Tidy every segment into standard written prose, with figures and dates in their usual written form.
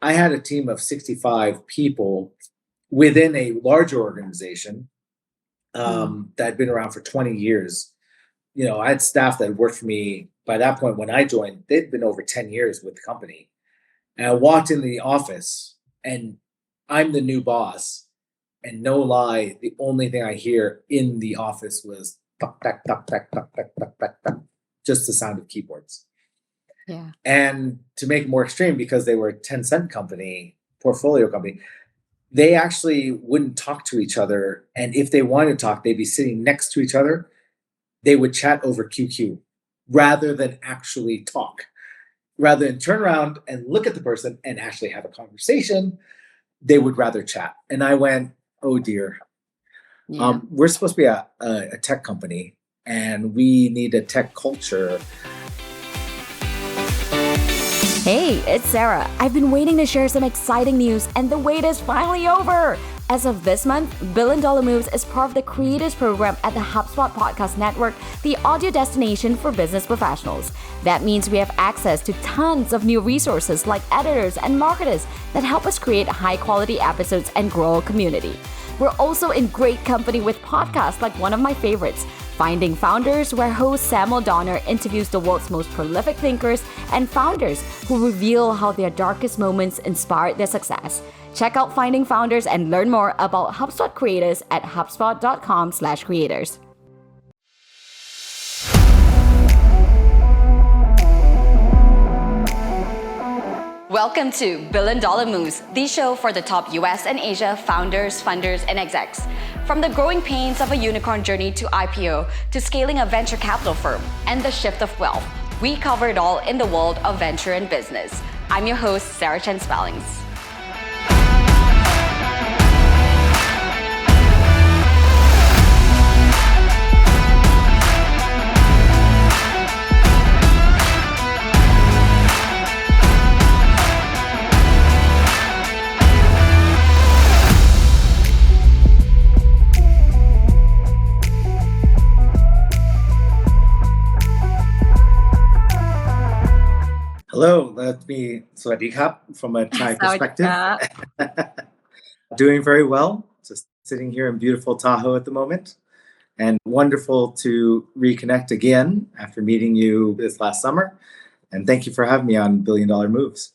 I had a team of 65 people within a larger organization Mm. that had been around for 20 years. I had staff that had worked for me by that point when I joined. They'd been over 10 years with the company. And I walked into the office and I'm the new boss. And no lie, the only thing I hear in the office was tuck, tuck, tuck, tuck, tuck, tuck, tuck, tuck, tuck, just the sound of keyboards. Yeah. And to make it more extreme, because they were a Tencent company, portfolio company, they actually wouldn't talk to each other. And if they wanted to talk, they'd be sitting next to each other. They would chat over QQ rather than actually talk. Rather than turn around and look at the person and actually have a conversation, they would rather chat. And I went, oh dear. Yeah. We're supposed to be a tech company and we need a tech culture. Hey, it's Sarah. I've been waiting to share some exciting news, and the wait is finally over. As of this month, Billion Dollar Moves is part of the Creators Program at the HubSpot Podcast Network, the audio destination for business professionals. That means we have access to tons of new resources like editors and marketers that help us create high-quality episodes and grow a community. We're also in great company with podcasts like one of my favorites, Finding Founders, where host Samuel Donner interviews the world's most prolific thinkers and founders who reveal how their darkest moments inspired their success. Check out Finding Founders and learn more about HubSpot creators at hubspot.com/creators. Welcome to Billion Dollar Moves, the show for the top US and Asia founders, funders, and execs. From the growing pains of a unicorn journey to IPO, to scaling a venture capital firm, and the shift of wealth, we cover it all in the world of venture and business. I'm your host, Sarah Chen-Spellings. Hello, let me Sawadee Kap from a Thai perspective. Sawadee. Doing very well. Just sitting here in beautiful Tahoe at the moment. And wonderful to reconnect again after meeting you this last summer. And thank you for having me on Billion Dollar Moves.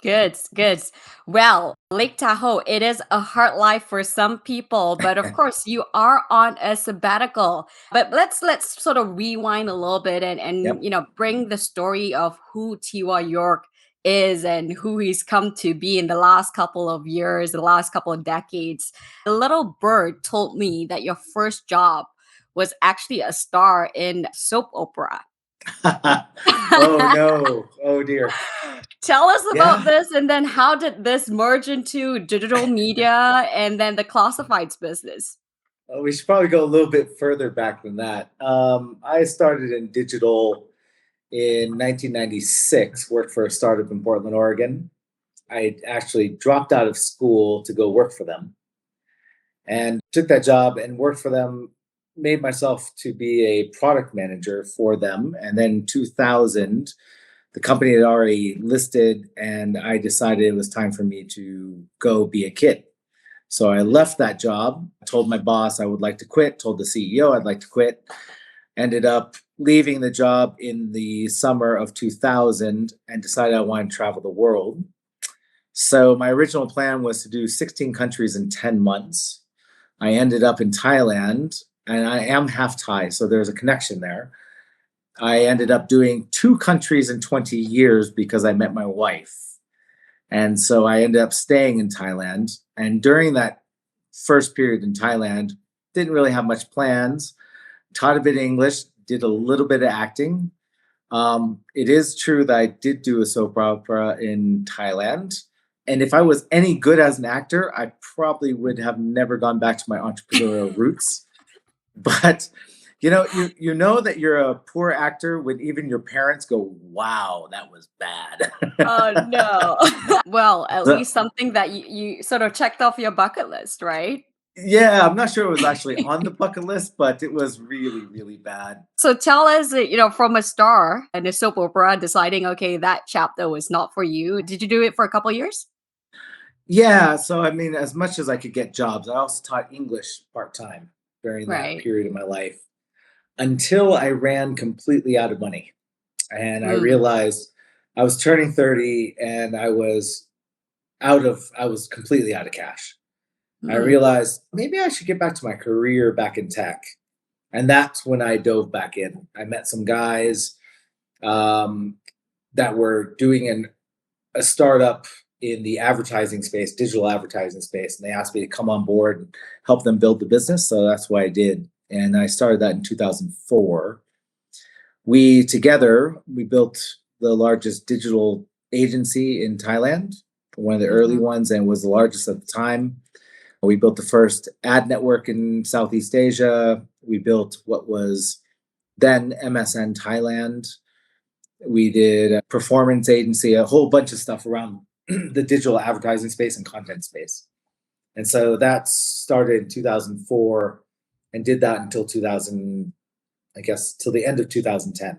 Good, good. Well, Lake Tahoe, it is a hard life for some people, but of course you are on a sabbatical. But let's sort of rewind a little bit and Yep. bring the story of who Tiwa York is and who he's come to be in the last couple of years, the last couple of decades. A little bird told me that your first job was actually a star in soap opera. Oh no. Oh dear. Tell us about Yeah. this, and then how did this merge into digital media and then the classifieds business? We should probably go a little bit further back than that. I started in digital in 1996, worked for a startup in Portland, Oregon. I actually dropped out of school to go work for them and took that job and worked for them, made myself to be a product manager for them. And then 2000, the company had already listed, and I decided it was time for me to go be a kid. So I left that job, told my boss I would like to quit, told the CEO I'd like to quit, ended up leaving the job in the summer of 2000 and decided I wanted to travel the world. So my original plan was to do 16 countries in 10 months. I ended up in Thailand, and I am half Thai, so there's a connection there. I ended up doing 2 countries in 20 years because I met my wife. And so I ended up staying in Thailand. And during that first period in Thailand, didn't really have much plans, taught a bit of English, did a little bit of acting. It is true that I did do a soap opera in Thailand. And if I was any good as an actor, I probably would have never gone back to my entrepreneurial roots. But you know that you're a poor actor when even your parents go, "Wow, that was bad." Oh no. Well, at So, least something that you sort of checked off your bucket list, right? Yeah, I'm not sure it was actually on the bucket list, but it was really, really bad. So tell us, from a star and a soap opera deciding, okay, that chapter was not for you. Did you do it for a couple years? Yeah, so I mean, as much as I could get jobs, I also taught English part-time during that Right. period of my life until I ran completely out of money. And I Mm, realized I was turning 30 and I was completely out of cash. I mm, realized maybe I should get back to my career back in tech. And that's when I dove back in. I met some guys um, that were doing a startup in the advertising space, digital advertising space, and they asked me to come on board and help them build the business. So that's what I did. And I started that in 2004. We built the largest digital agency in Thailand, one of the early mhm. ones, and was the largest at the time. We built the first ad network in Southeast Asia. We built what was then MSN Thailand. We did a performance agency, a whole bunch of stuff around the digital advertising space and content space. And so that started in 2004 and did that until 2000, I guess, till the end of 2010,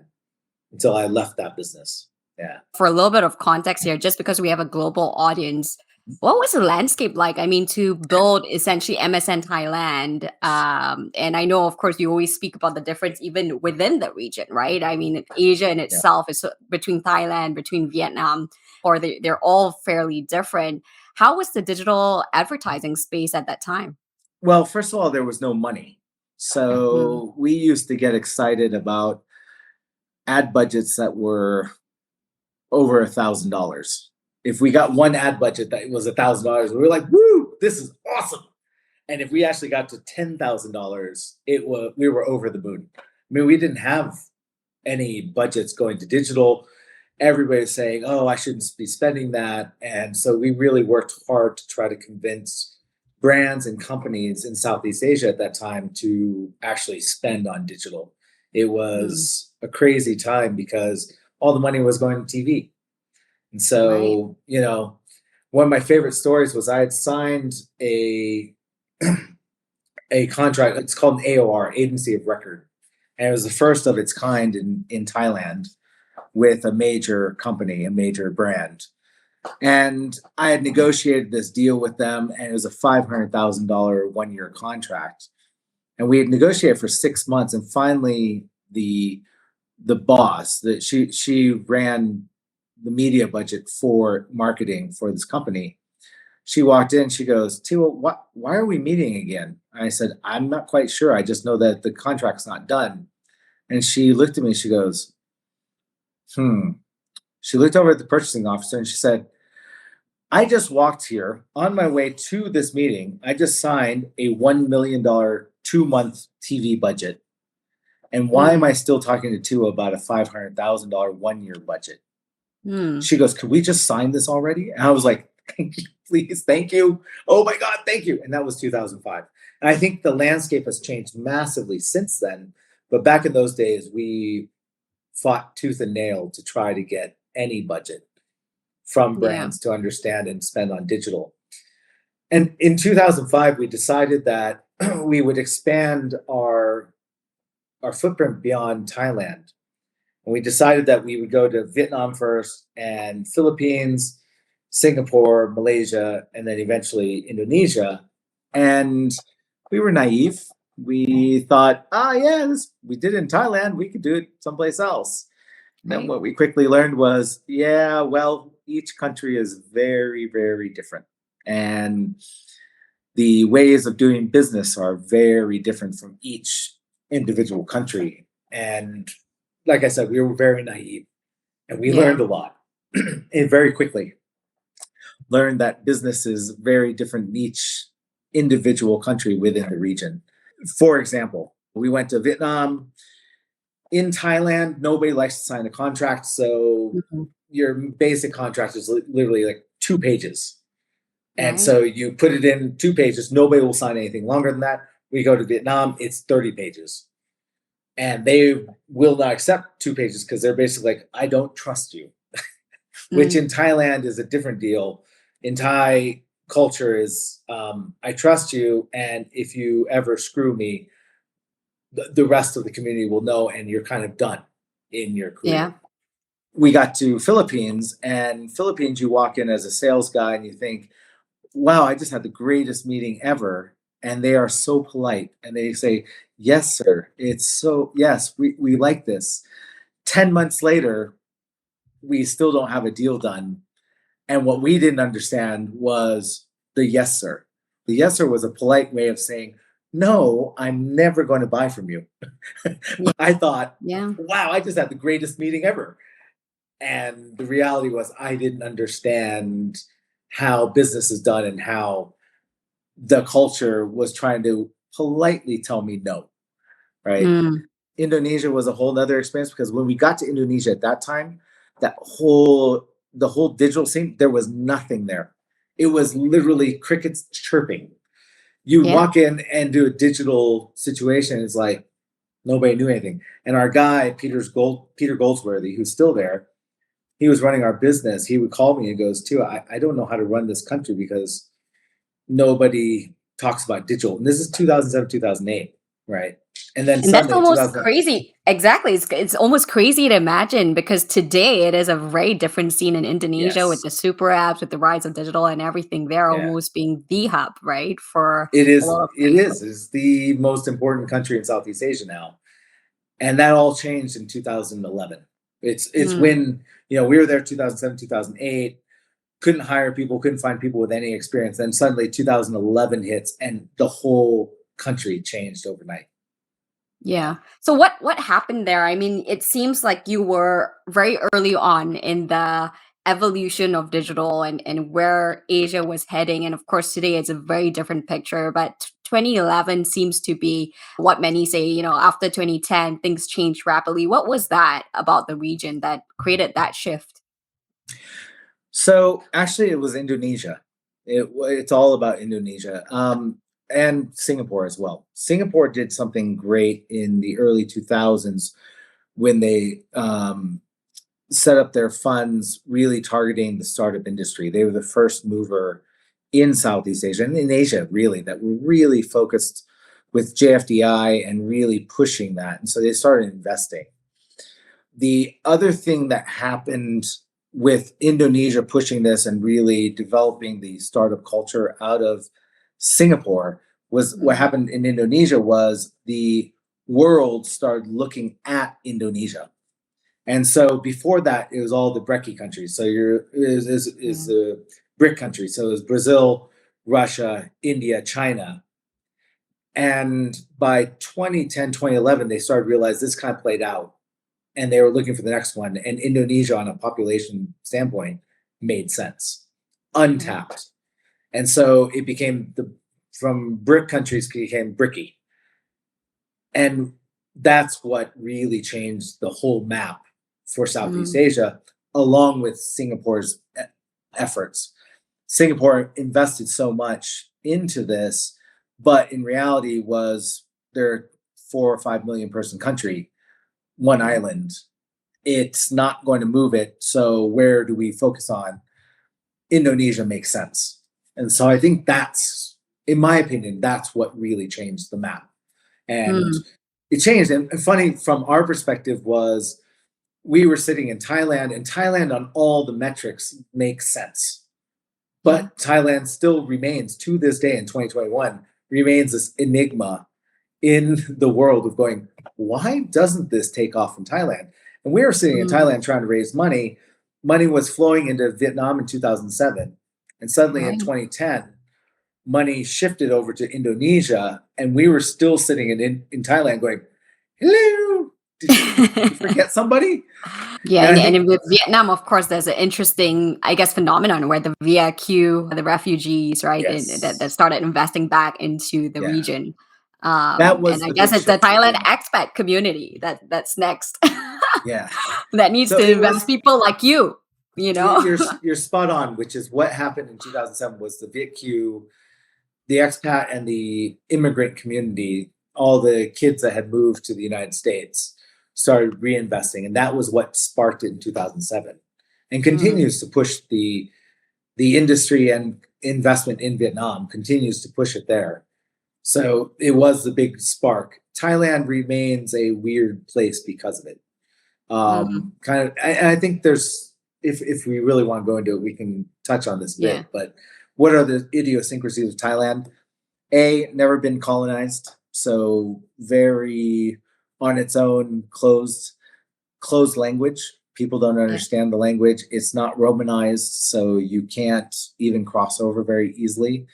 until I left that business. Yeah. For a little bit of context here, just because we have a global audience, what was the landscape like? I mean, to build essentially MSN Thailand, and I know, of course, you always speak about the difference even within the region, right? I mean, Asia in Yeah. itself is between Thailand, between Vietnam, or they're all fairly different. How was the digital advertising space at that time? Well, first of all, there was no money. Mm, So we used to get excited about ad budgets that were over $1,000. If we got one ad budget that was $1,000, we were like, "Woo, this is awesome!" And if we actually got to $10,000, we were over the moon. I mean, we didn't have any budgets going to digital. Everybody's saying, "Oh, I shouldn't be spending that," and so we really worked hard to try to convince brands and companies in Southeast Asia at that time to actually spend on digital. It mm, was a crazy time because all the money was going to TV. And right. so, one of my favorite stories was I had signed a contract. It's called an AOR, Agency of Record. And it was the first of its kind in Thailand with a major company, a major brand. And I had negotiated this deal with them, and it was a $500,000 1 year contract. And we had negotiated for 6 months, and finally the boss that she ran the media budget for marketing for this company. She walked in, she goes, "Tiwa, why are we meeting again?" And I said, "I'm not quite sure. I just know that the contract's not done." And she looked at me, she goes, "Hmm." She looked over at the purchasing officer and she said, "I just walked here on my way to this meeting. I just signed a $1 million 2 month TV budget. And why am I Mm, still talking to Tua about a $500,000 1 year budget?" mm, She goes, "Could we just sign this already?" And I was like, "Thank you, please, thank you. Oh my God, thank you." And that was 2005. And I think the landscape has changed massively since then. But back in those days, we fought tooth and nail to try to get any budget from yeah. brands to understand and spend on digital. And in 2005, we decided that we would expand our footprint beyond Thailand. And we decided that we would go to Vietnam first and Philippines, Singapore, Malaysia, and then eventually Indonesia. And we were naive. We thought, yeah, we did it in Thailand. We could do it someplace else. And then Right. what we quickly learned was, yeah, well, each country is very, very different. And the ways of doing business are very different from each individual country. And like I said, we were very naive and we Yeah. learned a lot and very quickly learned that business is very different in each individual country within the region. For example, we went to Vietnam. In Thailand, nobody likes to sign a contract. So Mhm. your basic contract is literally like 2 pages. And Right. so you put it in 2 pages, nobody will sign anything longer than that. We go to Vietnam, it's 30 pages. And they will not accept 2 pages because they're basically like, "I don't trust you," which Mm, in Thailand is a different deal. In Thai, culture is I trust you, and if you ever screw me, the rest of the community will know, and you're kind of done in your Yeah. career. We got to Philippines, and Philippines, you walk in as a sales guy and you think, wow, I just had the greatest meeting ever. And they are so polite, and they say, yes, sir. It's so, yes, we like this. 10 months later, we still don't have a deal done. And what we didn't understand was the yes, sir. The yes, sir was a polite way of saying, no, I'm never going to buy from you. Yeah. I thought, Yeah. wow, I just had the greatest meeting ever. And the reality was, I didn't understand how business is done and how the culture was trying to politely tell me no, right? Mm. Indonesia was a whole other experience, because when we got to Indonesia at that time, the whole digital scene, there was nothing there. It was literally crickets chirping. You Yeah. walk in and do a digital situation, it's like nobody knew anything. And our guy, Peter Goldsworthy, who's still there, he was running our business. He would call me and goes, Tiwa, I don't know how to run this country because nobody talks about digital. And this is 2007, 2008, right? And then And that's suddenly almost 2000, crazy. Exactly. It's almost crazy to imagine, because today it is a very different scene in Indonesia with yes, the super apps, with the rise of digital and everything there yeah. almost being the hub, right? For It a is, lot of it things. is. It's the most important country in Southeast Asia now. And that all changed in 2011. It's Mm. when, we were there 2007, 2008, couldn't hire people, couldn't find people with any experience. Then suddenly 2011 hits and the whole country changed overnight. Yeah. Yeah. So what happened there? I mean, it seems like you were very early on in the evolution of digital and where Asia was heading. And of course, today it's a very different picture. But 2011 seems to be what many say, after 2010, things changed rapidly. What was that about the region that created that shift? So actually, it was Indonesia. It's all about Indonesia, and Singapore as well. Singapore did something great in the early 2000s when they set up their funds really targeting the startup industry. They were the first mover in Southeast Asia and in Asia, really, that were really focused with JFDI and really pushing that. And so they started investing. The other thing that happened with Indonesia pushing this and really developing the startup culture out of Singapore was what Mm. happened in Indonesia was the world started looking at Indonesia. And so before that, it was all the BRIC countries. So is Yeah. the BRIC countries. So it was Brazil, Russia, India, China. And by 2010, 2011, they started to realize this kind of played out, and they were looking for the next one. And Indonesia, on a population standpoint, made sense, Yeah. untapped. And so it became from BRIC countries became BRICy. And that's what really changed the whole map for Southeast Mm. Asia, along with Singapore's efforts. Singapore invested so much into this, but in reality was they're 4 or 5 million person country, one Yeah. island. It's not going to move it. So where do we focus on? Indonesia makes sense. And so I think that's, in my opinion, that's what really changed the map. And Mm. it changed. And funny from our perspective was we were sitting in Thailand, and Thailand on all the metrics makes sense. Yeah. But Thailand still remains, to this day in 2021, remains this enigma in the world of going, why doesn't this take off in Thailand? And we were sitting in Mm. Thailand trying to raise money. Money was flowing into Vietnam in 2007. And suddenly in Right. 2010, money shifted over to Indonesia. And we were still sitting in Thailand going, hello, did you forget somebody? Yeah, And I and think, with Vietnam, of course, there's an interesting, I guess, phenomenon where the VIQ, the refugees, right, that yes, started investing back into the yeah, region. that And was I the guess big it's the shift for Thailand them. expat community that's next Yeah. that needs So to it invest was, people like you, you know? you're spot on, which is what happened in 2007 was the VIQ, the expat and the immigrant community, all the kids that had moved to the United States started reinvesting. And that was what sparked it in 2007 and Mm. continues to push the industry and investment in Vietnam, continues to push it there. So it was the big spark. Thailand remains a weird place because of it. Kind of, I think there's, if we really want to go into it, we can touch on this a bit. Yeah. But what are the idiosyncrasies of Thailand? Never been colonized, so very on its own, closed language. People don't understand the language. It's not Romanized, so you can't even cross over very easily.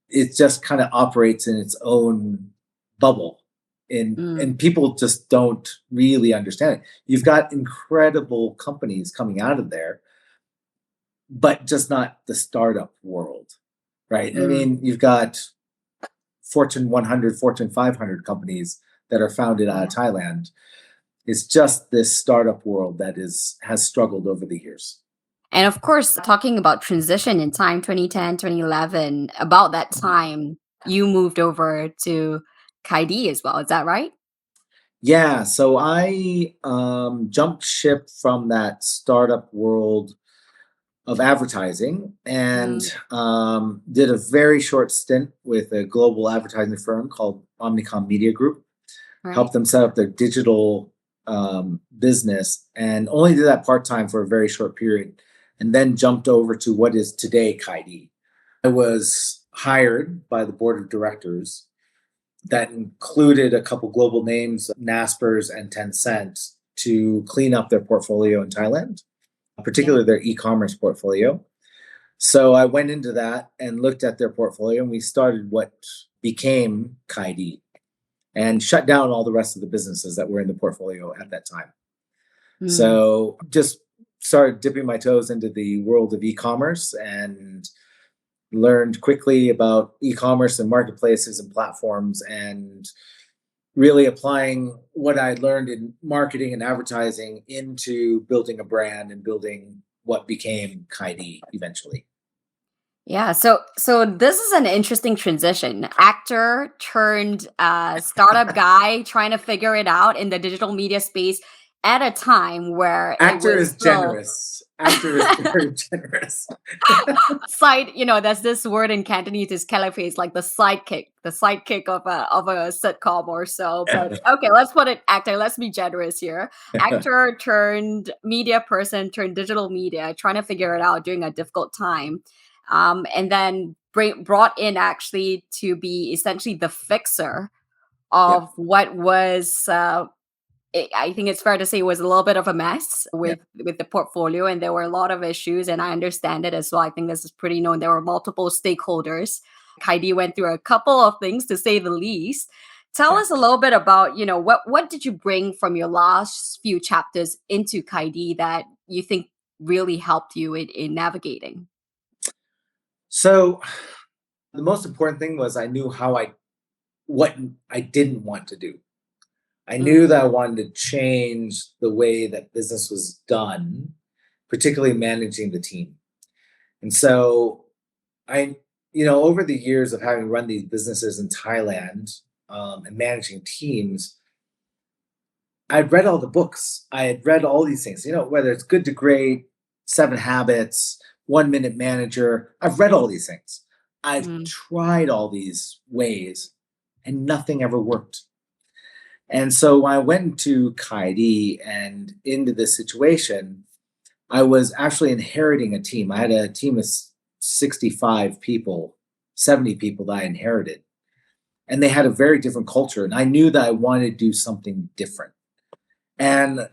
It just kind of operates in its own bubble, and people just don't really understand it. You've got incredible companies coming out of there, but just not the startup world, right? I mean, you've got Fortune 100, Fortune 500 companies that are founded out of Thailand. It's just this startup world that has struggled over the years. And of course, talking about transition in time, 2010, 2011, about that time, you moved over to Kaidee as well. Is that right? Yeah, so I jumped ship from that startup world of advertising and did a very short stint with a global advertising firm called Omnicom Media Group. Right. Helped them set up their digital business, and only did that part-time for a very short period, and then jumped over to what is today Kaidee. I was hired by the board of directors that included a couple global names, Naspers and Tencent, to clean up their portfolio in Thailand, particularly their e-commerce portfolio. So I went into that and looked at their portfolio, and we started what became Kaidee and shut down all the rest of the businesses that were in the portfolio at that time. So just started dipping my toes into the world of e-commerce and learned quickly about e-commerce and marketplaces and platforms, and really applying what I learned in marketing and advertising into building a brand and building what became Kaidee eventually. Yeah, so this is an interesting transition. Actor turned startup guy trying to figure it out in the digital media space at a time where Actor is generous. Actor is very generous. Side, there's this word in Cantonese is caliphate, like the sidekick of a sitcom or so. But okay, let's put it actor. Let's be generous here. Actor turned media person turned digital media, trying to figure it out during a difficult time. And then brought in actually to be essentially the fixer of what was, I think it's fair to say, it was a little bit of a mess with the portfolio, and there were a lot of issues, and I understand it as well. I think this is pretty known. There were multiple stakeholders. Kaidee went through a couple of things, to say the least. Tell us a little bit about, what did you bring from your last few chapters into Kaidee that you think really helped you in navigating? So the most important thing was I knew what I didn't want to do. I knew that I wanted to change the way that business was done, particularly managing the team. And so over the years of having run these businesses in Thailand and managing teams, I'd read all the books. I had read all these things, whether it's Good to Great, 7 Habits, 1 Minute Manager. I've read all these things. I've tried all these ways, and nothing ever worked. And so when I went to Kaidee and into this situation, I was actually inheriting a team. I had a team of 65 people, 70 people that I inherited. And they had a very different culture. And I knew that I wanted to do something different. And,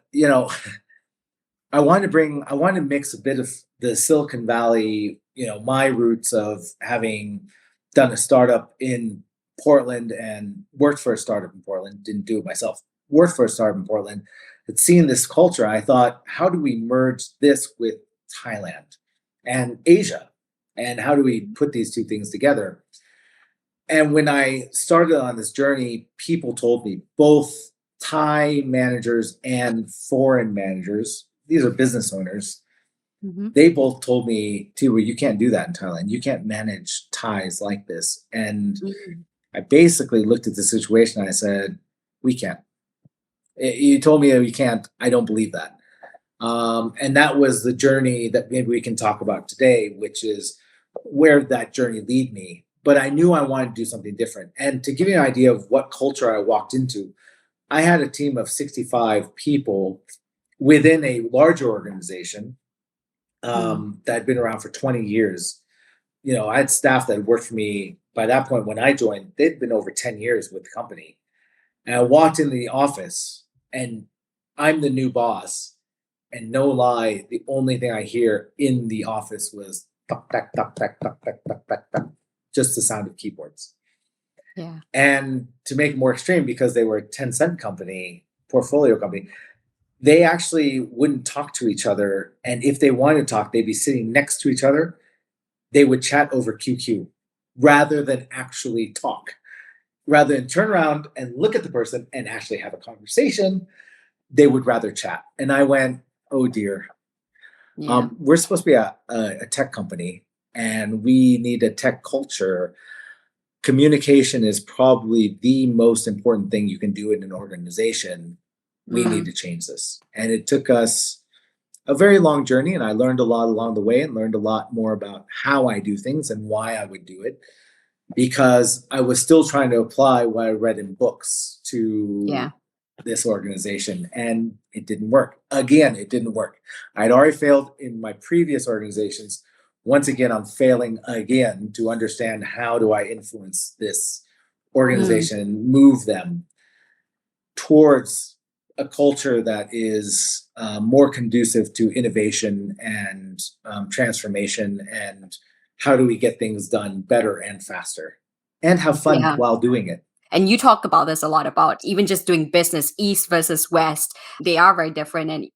I wanted to mix a bit of the Silicon Valley, my roots of having done a startup in Portland and worked for a startup in Portland, didn't do it myself, worked for a startup in Portland, had seen this culture. I thought, how do we merge this with Thailand and Asia? And how do we put these two things together? And when I started on this journey, people told me, both Thai managers and foreign managers, these are business owners, they both told me, Tiwa, you can't do that in Thailand. You can't manage Thais like this. And I basically looked at the situation and I said, we can't. You told me that we can't. I don't believe that. And that was the journey that maybe we can talk about today, which is where that journey lead me. But I knew I wanted to do something different. And to give you an idea of what culture I walked into, I had a team of 65 people within a larger organization Mm. that had been around for 20 years. I had staff that had worked for me by that point when I joined, they'd been over 10 years with the company. And I walked into the office and I'm the new boss. And no lie, the only thing I hear in the office was tuck, tuck, tuck, tuck, tuck, tuck, tuck, tuck, tuck, just the sound of keyboards. Yeah. And to make it more extreme, because they were a Tencent company, portfolio company, they actually wouldn't talk to each other. And if they wanted to talk, they'd be sitting next to each other. They would chat over QQ rather than actually talk, rather than turn around and look at the person and actually have a conversation. They would rather chat. And I went, oh dear. Yeah. We're supposed to be a tech company and we need a tech culture. Communication is probably the most important thing you can do in an organization. We need to change this. And it took us a very long journey, and I learned a lot along the way and learned a lot more about how I do things and why I would do it, because I was still trying to apply what I read in books to this organization, and it didn't work. Again, it didn't work. I'd already failed in my previous organizations. Once again, I'm failing again to understand how do I influence this organization and move them towards a culture that is more conducive to innovation and transformation, and how do we get things done better and faster and have fun while doing it. And you talk about this a lot, about even just doing business east versus west. They are very different. And,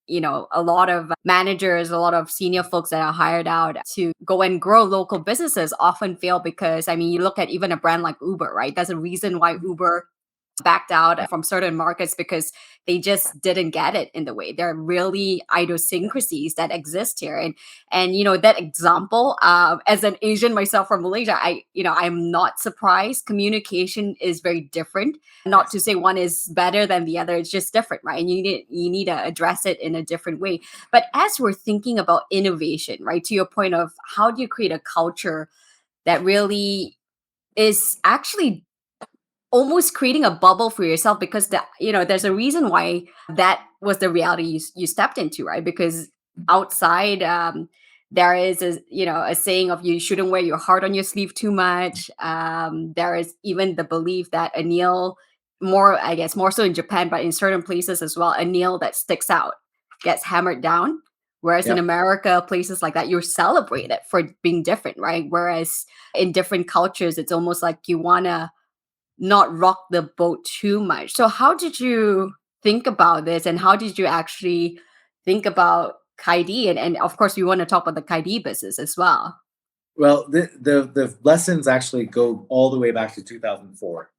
a lot of managers, a lot of senior folks that are hired out to go and grow local businesses often fail because, you look at even a brand like Uber, right? There's a reason why Uber backed out from certain markets, because they just didn't get it in the way. There are really idiosyncrasies that exist here. And that example, as an Asian myself from Malaysia, I'm not surprised. Communication is very different. Not to say one is better than the other, it's just different, right? And you need to address it in a different way. But as we're thinking about innovation, right, to your point of how do you create a culture that really is actually almost creating a bubble for yourself, because there's a reason why that was the reality you stepped into, right? Because outside, there is a saying of you shouldn't wear your heart on your sleeve too much. There is even the belief that a nail, more so in Japan, but in certain places as well, a nail that sticks out gets hammered down. Whereas in America, places like that, you're celebrated for being different, right? Whereas in different cultures, it's almost like you want to not rock the boat too much. So how did you think about this, and how did you actually think about Kaidee? And of course, we want to talk about the Kaidee business as well. Well, the lessons actually go all the way back to 2004.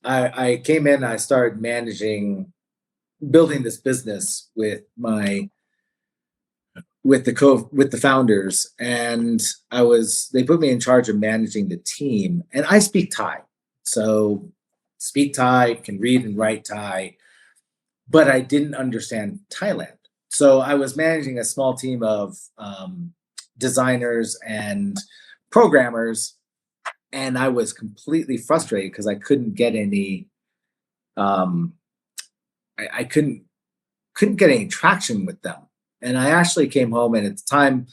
I came in, I started building this business with the founders, and they put me in charge of managing the team. And I speak Thai, so speak Thai, can read and write Thai, but I didn't understand Thailand. So I was managing a small team of designers and programmers, and I was completely frustrated because I couldn't get any. I couldn't get any traction with them. And I actually came home, and at the time,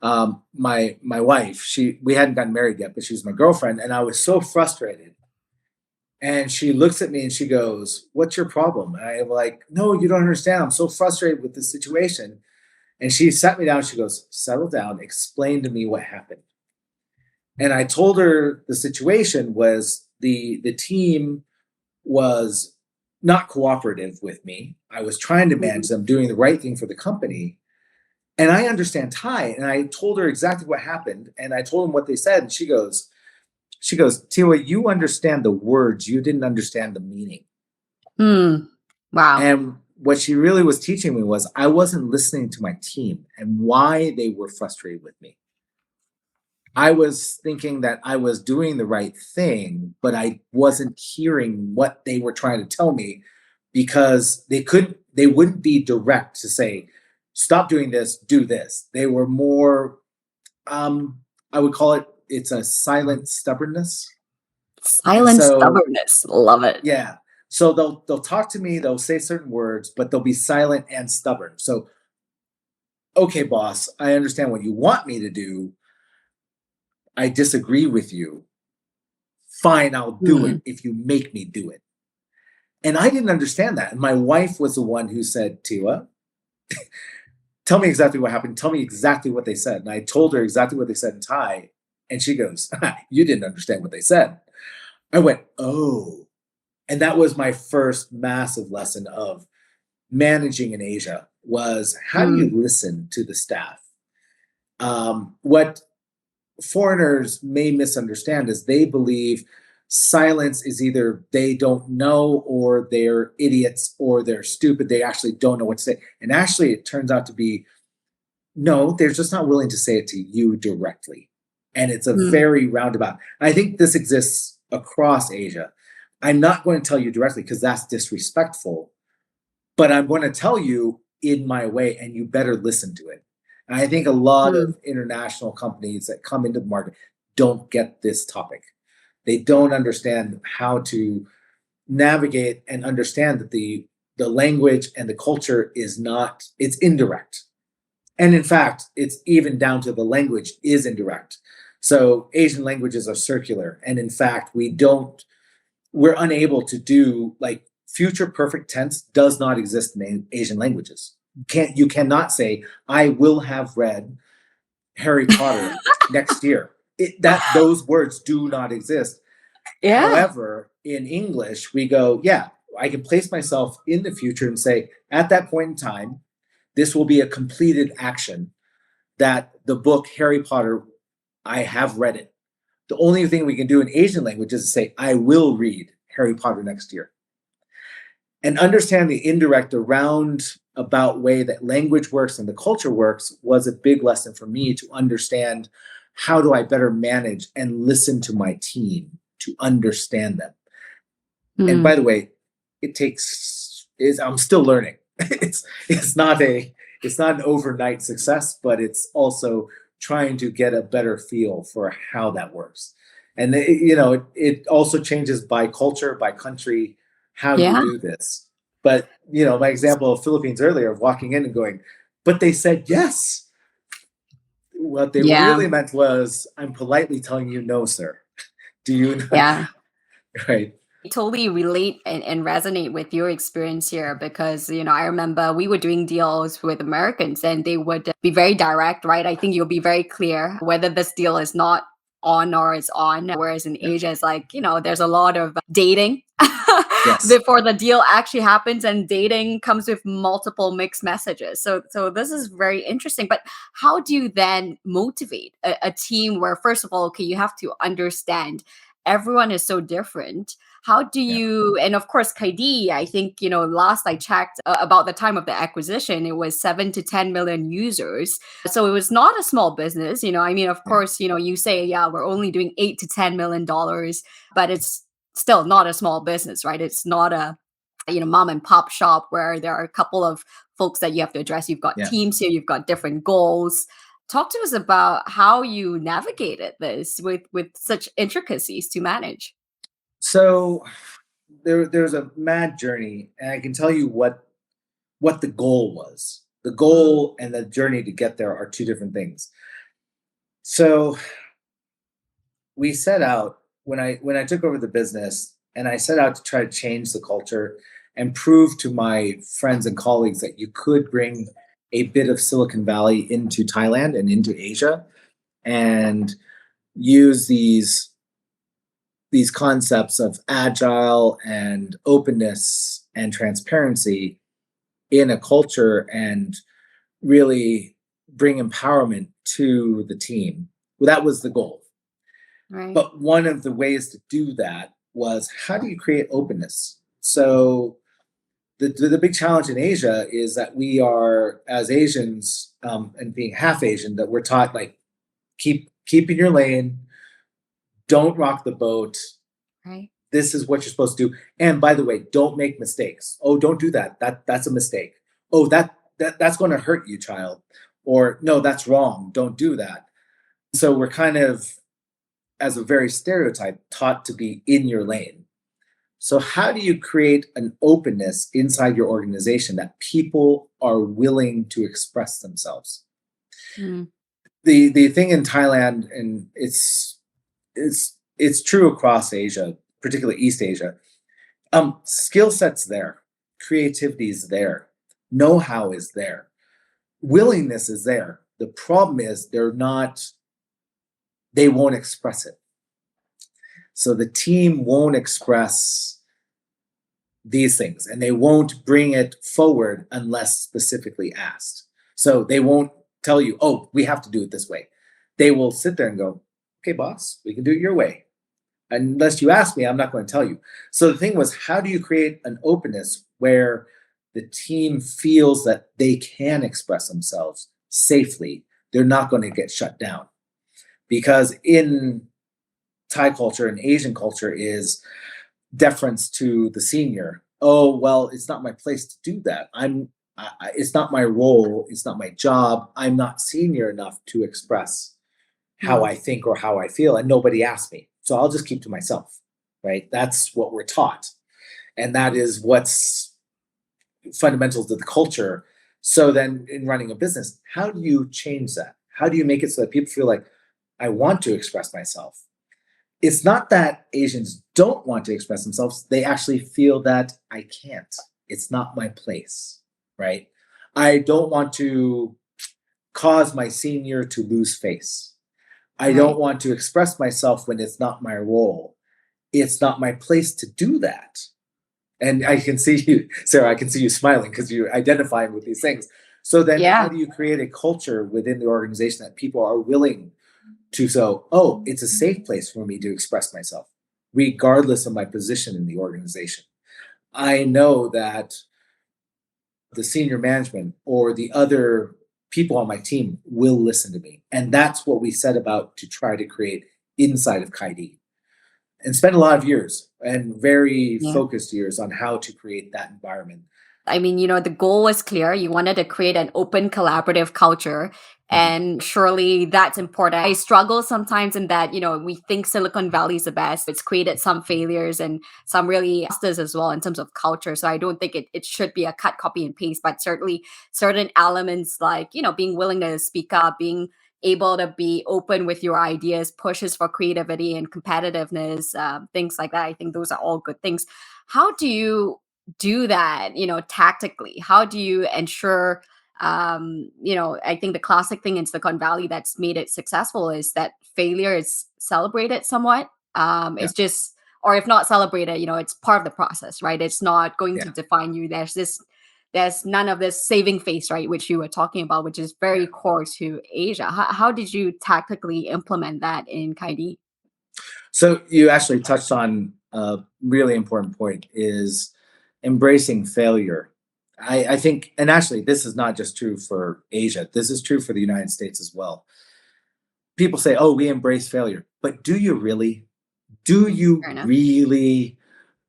my wife, we hadn't gotten married yet, but she was my girlfriend, and I was so frustrated. And she looks at me and she goes, "What's your problem?" And I'm like, "No, you don't understand. I'm so frustrated with this situation." And she sat me down. She goes, "Settle down. Explain to me what happened." And I told her the situation was the team was not cooperative with me. I was trying to manage them, doing the right thing for the company. And I understand Thai. And I told her exactly what happened. And I told them what they said. And she goes, "Tiwa, you understand the words. You didn't understand the meaning." Wow. And what she really was teaching me was I wasn't listening to my team and why they were frustrated with me. I was thinking that I was doing the right thing, but I wasn't hearing what they were trying to tell me, because they wouldn't be direct to say, stop doing this, do this. They were more, I would call it's a silent stubbornness. Silent So stubbornness. Love it. yeah. So they'll talk to me, they'll say certain words, but they'll be silent and stubborn. So, okay, boss, I understand what you want me to do. I disagree with you. Fine, I'll do it if you make me do it. And I didn't understand that. And my wife was the one who said, Tiwa, tell me exactly what happened. Tell me exactly what they said. And I told her exactly what they said in Thai. And she goes, you didn't understand what they said. I went, oh. And that was my first massive lesson of managing in Asia was how do you listen to the staff? What foreigners may misunderstand is they believe silence is either they don't know or they're idiots or they're stupid. They actually don't know what to say. And actually, it turns out to be, no, they're just not willing to say it to you directly. And it's a very roundabout. I think this exists across Asia. I'm not going to tell you directly because that's disrespectful, but I'm going to tell you in my way and you better listen to it. And I think a lot of international companies that come into the market don't get this topic. They don't understand how to navigate and understand that the language and the culture is not, it's indirect. And in fact, it's even down to the language is indirect. So Asian languages are circular. And in fact, we're unable to do like future perfect tense does not exist in Asian languages. You cannot say, I will have read Harry Potter next year. Those words do not exist. Yeah. However, in English, we go, yeah, I can place myself in the future and say, at that point in time, this will be a completed action that the book Harry Potter, I have read it. The only thing we can do in Asian language is to say, I will read Harry Potter next year. And understand the indirect about way that language works and the culture works was a big lesson for me to understand how do I better manage and listen to my team to understand them. And by the way, I'm still learning. It's not an overnight success, but it's also trying to get a better feel for how that works. And it also changes by culture, by country, how you do this. But my example of Philippines earlier of walking in and going, but they said yes. What they really meant was, I'm politely telling you no, sir. Do you know? Yeah. Right. I totally relate and resonate with your experience here because, I remember we were doing deals with Americans and they would be very direct, right? I think you'll be very clear whether this deal is not on or is on. Whereas in Asia, it's like, there's a lot of dating before the deal actually happens, and dating comes with multiple mixed messages. So this is very interesting. But how do you then motivate a team where, first of all, okay, you have to understand everyone is so different. How do you, and of course, Kaidee, I think, last I checked about the time of the acquisition, it was 7 to 10 million users. So it was not a small business. Of course, you say, we're only doing $8 to $10 million, but it's still not a small business, right? It's not a, mom and pop shop where there are a couple of folks that you have to address. You've got teams here, you've got different goals. Talk to us about how you navigated this with such intricacies to manage. So there's a mad journey, and I can tell you what the goal was. The goal and the journey to get there are two different things. So we set out when I took over the business, and I set out to try to change the culture and prove to my friends and colleagues that you could bring a bit of Silicon Valley into Thailand and into Asia and use these concepts of agile and openness and transparency in a culture and really bring empowerment to the team. Well, that was the goal. Right. But one of the ways to do that was, how do you create openness? So the big challenge in Asia is that we are, as Asians, and being half Asian, that we're taught keep in your lane, don't rock the boat, right? this is what you're supposed to do. And by the way, don't make mistakes. Oh, don't do that. That's a mistake. Oh, that's going to hurt you, child. Or no, that's wrong. Don't do that. So we're kind of, as a very stereotype, taught to be in your lane. So how do you create an openness inside your organization that people are willing to express themselves? Mm. The thing in Thailand, and it's true across Asia, particularly East Asia, skill sets there, creativity is there, know-how is there, willingness is there. The problem is they won't express it. So the team won't express these things, and they won't bring it forward unless specifically asked. So they won't tell you, oh, we have to do it this way. They will sit there and go, okay, boss, we can do it your way. Unless you ask me, I'm not going to tell you. So the thing was, how do you create an openness where the team feels that they can express themselves safely? They're not going to get shut down. Because in Thai culture and Asian culture is deference to the senior. Oh, well, it's not my place to do that. It's not my role. It's not my job. I'm not senior enough to express how I think or how I feel, and nobody asked me. So I'll just keep to myself, right? That's what we're taught. And that is what's fundamental to the culture. So then in running a business, how do you change that? How do you make it so that people feel like, I want to express myself? It's not that Asians don't want to express themselves. They actually feel that I can't. It's not my place, right? I don't want to cause my senior to lose face. I don't want to express myself when it's not my role. It's not my place to do that. And I can see you, Sarah, I can see you smiling because you're identifying with these things. So then how do you create a culture within the organization that people are willing to say, oh, it's a safe place for me to express myself, regardless of my position in the organization? I know that the senior management or the other people on my team will listen to me. And that's what we set about to try to create inside of Kaidee. And spend a lot of years and very focused years on how to create that environment. I mean, the goal was clear. You wanted to create an open, collaborative culture. And surely that's important. I struggle sometimes in that, we think Silicon Valley is the best. It's created some failures and some really disasters as well in terms of culture. So I don't think it should be a cut, copy, and paste, but certainly certain elements like, being willing to speak up, being able to be open with your ideas, pushes for creativity and competitiveness, things like that. I think those are all good things. How do you do that, tactically? How do you ensure, I think the classic thing in Silicon Valley that's made it successful is that failure is celebrated somewhat. It's just, or if not celebrated, it's part of the process, right? It's not going to define you. There's none of this saving face, right? Which you were talking about, which is very core to Asia. How did you tactically implement that in Kaidee? So you actually touched on a really important point, is embracing failure. I think, and actually this is not just true for Asia, this is true for the United States as well. People say, oh, we embrace failure, but do you really? Do you really?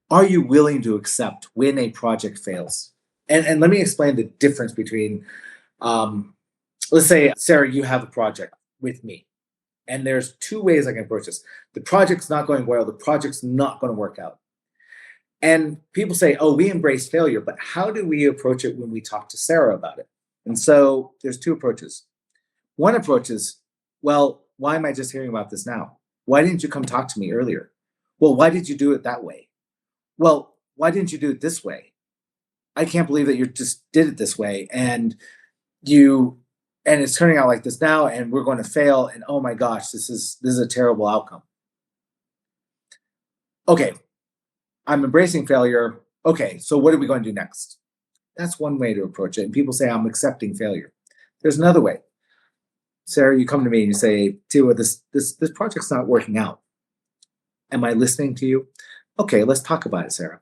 Are you willing to accept when a project fails? And let me explain the difference between, let's say, Sarah, you have a project with me, and there's two ways I can approach this. The project's not going well, the project's not going to work out. And people say, oh, we embrace failure, but how do we approach it when we talk to Sarah about it? And so there's two approaches. One approach is, well, why am I just hearing about this now? Why didn't you come talk to me earlier? Well, why did you do it that way? Well, why didn't you do it this way? I can't believe that you just did it this way, and it's turning out like this now, and we're going to fail, and oh my gosh, this is a terrible outcome. Okay, I'm embracing failure. Okay, so what are we going to do next? That's one way to approach it. And people say, I'm accepting failure. There's another way. Sarah, you come to me and you say, Tiwa, this project's not working out. Am I listening to you? Okay, let's talk about it, Sarah.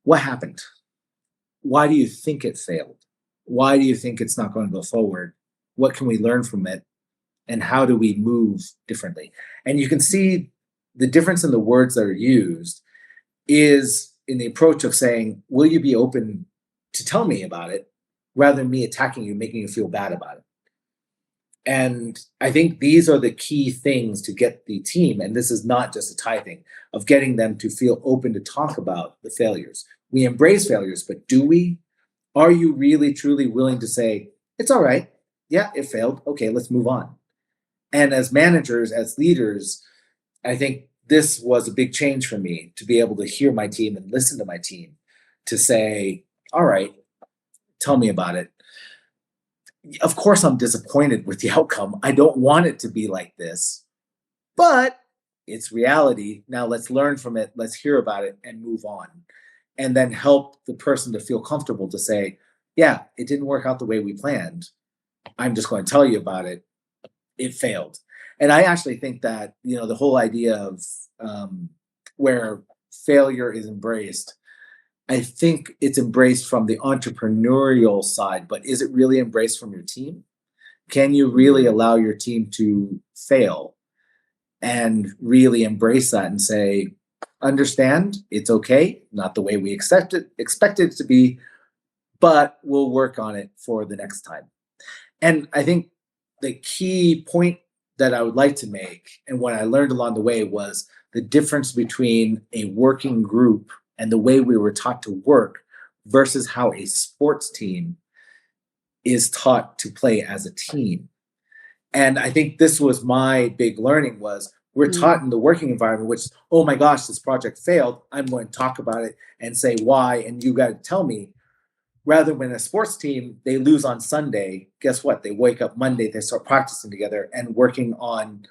What happened? Why do you think it failed? Why do you think it's not going to go forward? What can we learn from it? And how do we move differently? And you can see the difference in the words that are used is in the approach of saying, will you be open to tell me about it rather than me attacking you, making you feel bad about it? And I think these are the key things to get the team, and this is not just a Thai thing, of getting them to feel open to talk about the failures. We embrace failures, but do we? Are you really, truly willing to say, it's all right. Yeah, it failed. Okay, let's move on. And as managers, as leaders, I think this was a big change for me to be able to hear my team and listen to my team to say, all right, tell me about it. Of course, I'm disappointed with the outcome. I don't want it to be like this, but it's reality. Now let's learn from it. Let's hear about it and move on. And then help the person to feel comfortable to say, yeah, it didn't work out the way we planned. I'm just going to tell you about it. It failed. And I actually think that, the whole idea of where failure is embraced, I think it's embraced from the entrepreneurial side, but is it really embraced from your team? Can you really allow your team to fail and really embrace that and say, understand, it's okay, not the way we expected it to be, but we'll work on it for the next time. And I think the key point that I would like to make, and what I learned along the way, was the difference between a working group and the way we were taught to work versus how a sports team is taught to play as a team. And I think this was my big learning was we're taught in the working environment, which, oh my gosh, this project failed. I'm going to talk about it and say why, and you got to tell me. Rather, when a sports team, they lose on Sunday, guess what? They wake up Monday, they start practicing together and working on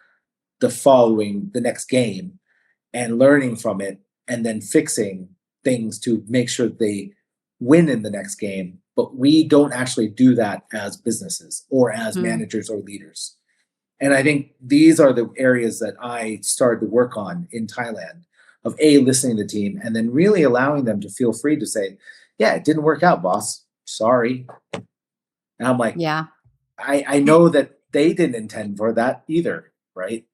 the next game and learning from it and then fixing things to make sure they win in the next game. But we don't actually do that as businesses or as managers or leaders. And I think these are the areas that I started to work on in Thailand of listening to the team and then really allowing them to feel free to say, yeah, it didn't work out, boss. Sorry. And I'm like, Yeah. I know that they didn't intend for that either, right?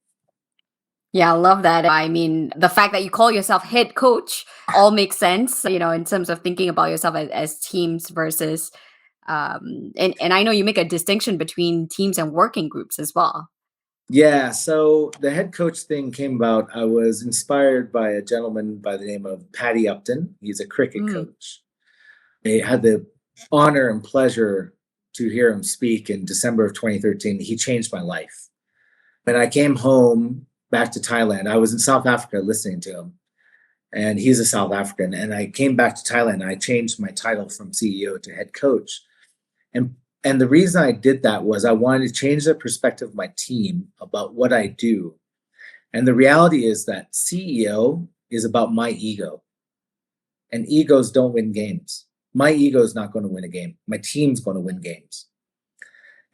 Yeah, I love that. I mean, the fact that you call yourself head coach all makes sense, in terms of thinking about yourself as teams versus, and I know you make a distinction between teams and working groups as well. Yeah, so the head coach thing came about. I was inspired by a gentleman by the name of Paddy Upton. He's a cricket coach. I had the honor and pleasure to hear him speak in December of 2013. He changed my life. When I came home back to Thailand, I was in South Africa listening to him, and he's a South African. And I came back to Thailand, and I changed my title from CEO to head coach. And the reason I did that was I wanted to change the perspective of my team about what I do. And the reality is that CEO is about my ego, and egos don't win games. My ego is not going to win a game. My team's going to win games.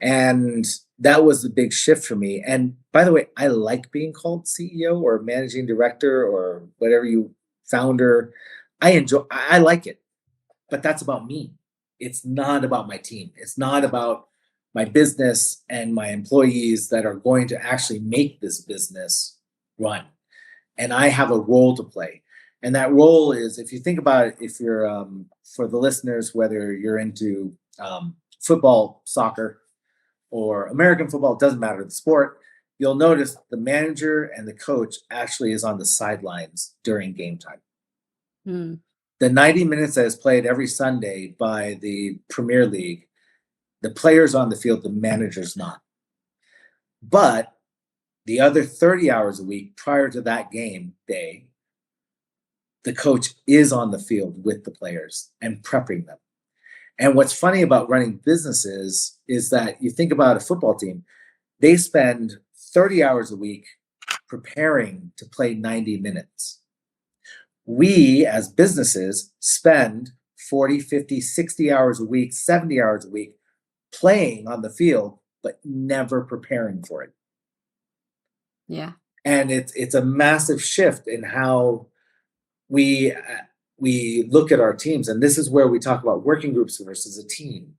And that was the big shift for me. And by the way, I like being called CEO or managing director or whatever founder. I like it, but that's about me. It's not about my team. It's not about my business and my employees that are going to actually make this business run. And I have a role to play. And that role is, if you think about it, if you're, for the listeners, whether you're into football, soccer, or American football, it doesn't matter the sport, you'll notice the manager and the coach actually is on the sidelines during game time. The 90 minutes that is played every Sunday by the Premier League, the players on the field, the manager's not. But the other 30 hours a week prior to that game day, the coach is on the field with the players and prepping them. And what's funny about running businesses is that you think about a football team, they spend 30 hours a week preparing to play 90 minutes. We as businesses spend 40, 50, 60 hours a week, 70 hours a week playing on the field, but never preparing for it. Yeah. And it's a massive shift in how we look at our teams. And this is where we talk about working groups versus a team.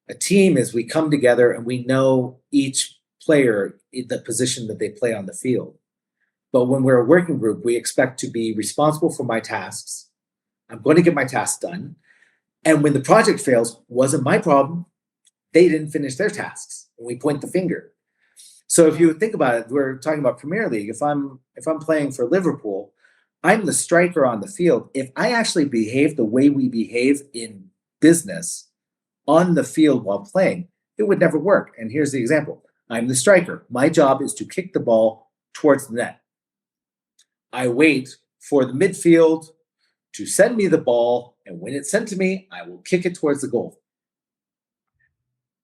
A team is we come together and we know each player, the position that they play on the field. But when we're a working group, we expect to be responsible for my tasks. I'm going to get my tasks done. And when the project fails, wasn't my problem. They didn't finish their tasks. And we point the finger. So if you think about it, we're talking about Premier League. If I'm playing for Liverpool, I'm the striker on the field. If I actually behave the way we behave in business on the field while playing, it would never work. And here's the example. I'm the striker. My job is to kick the ball towards the net. I wait for the midfield to send me the ball, and when it's sent to me, I will kick it towards the goal.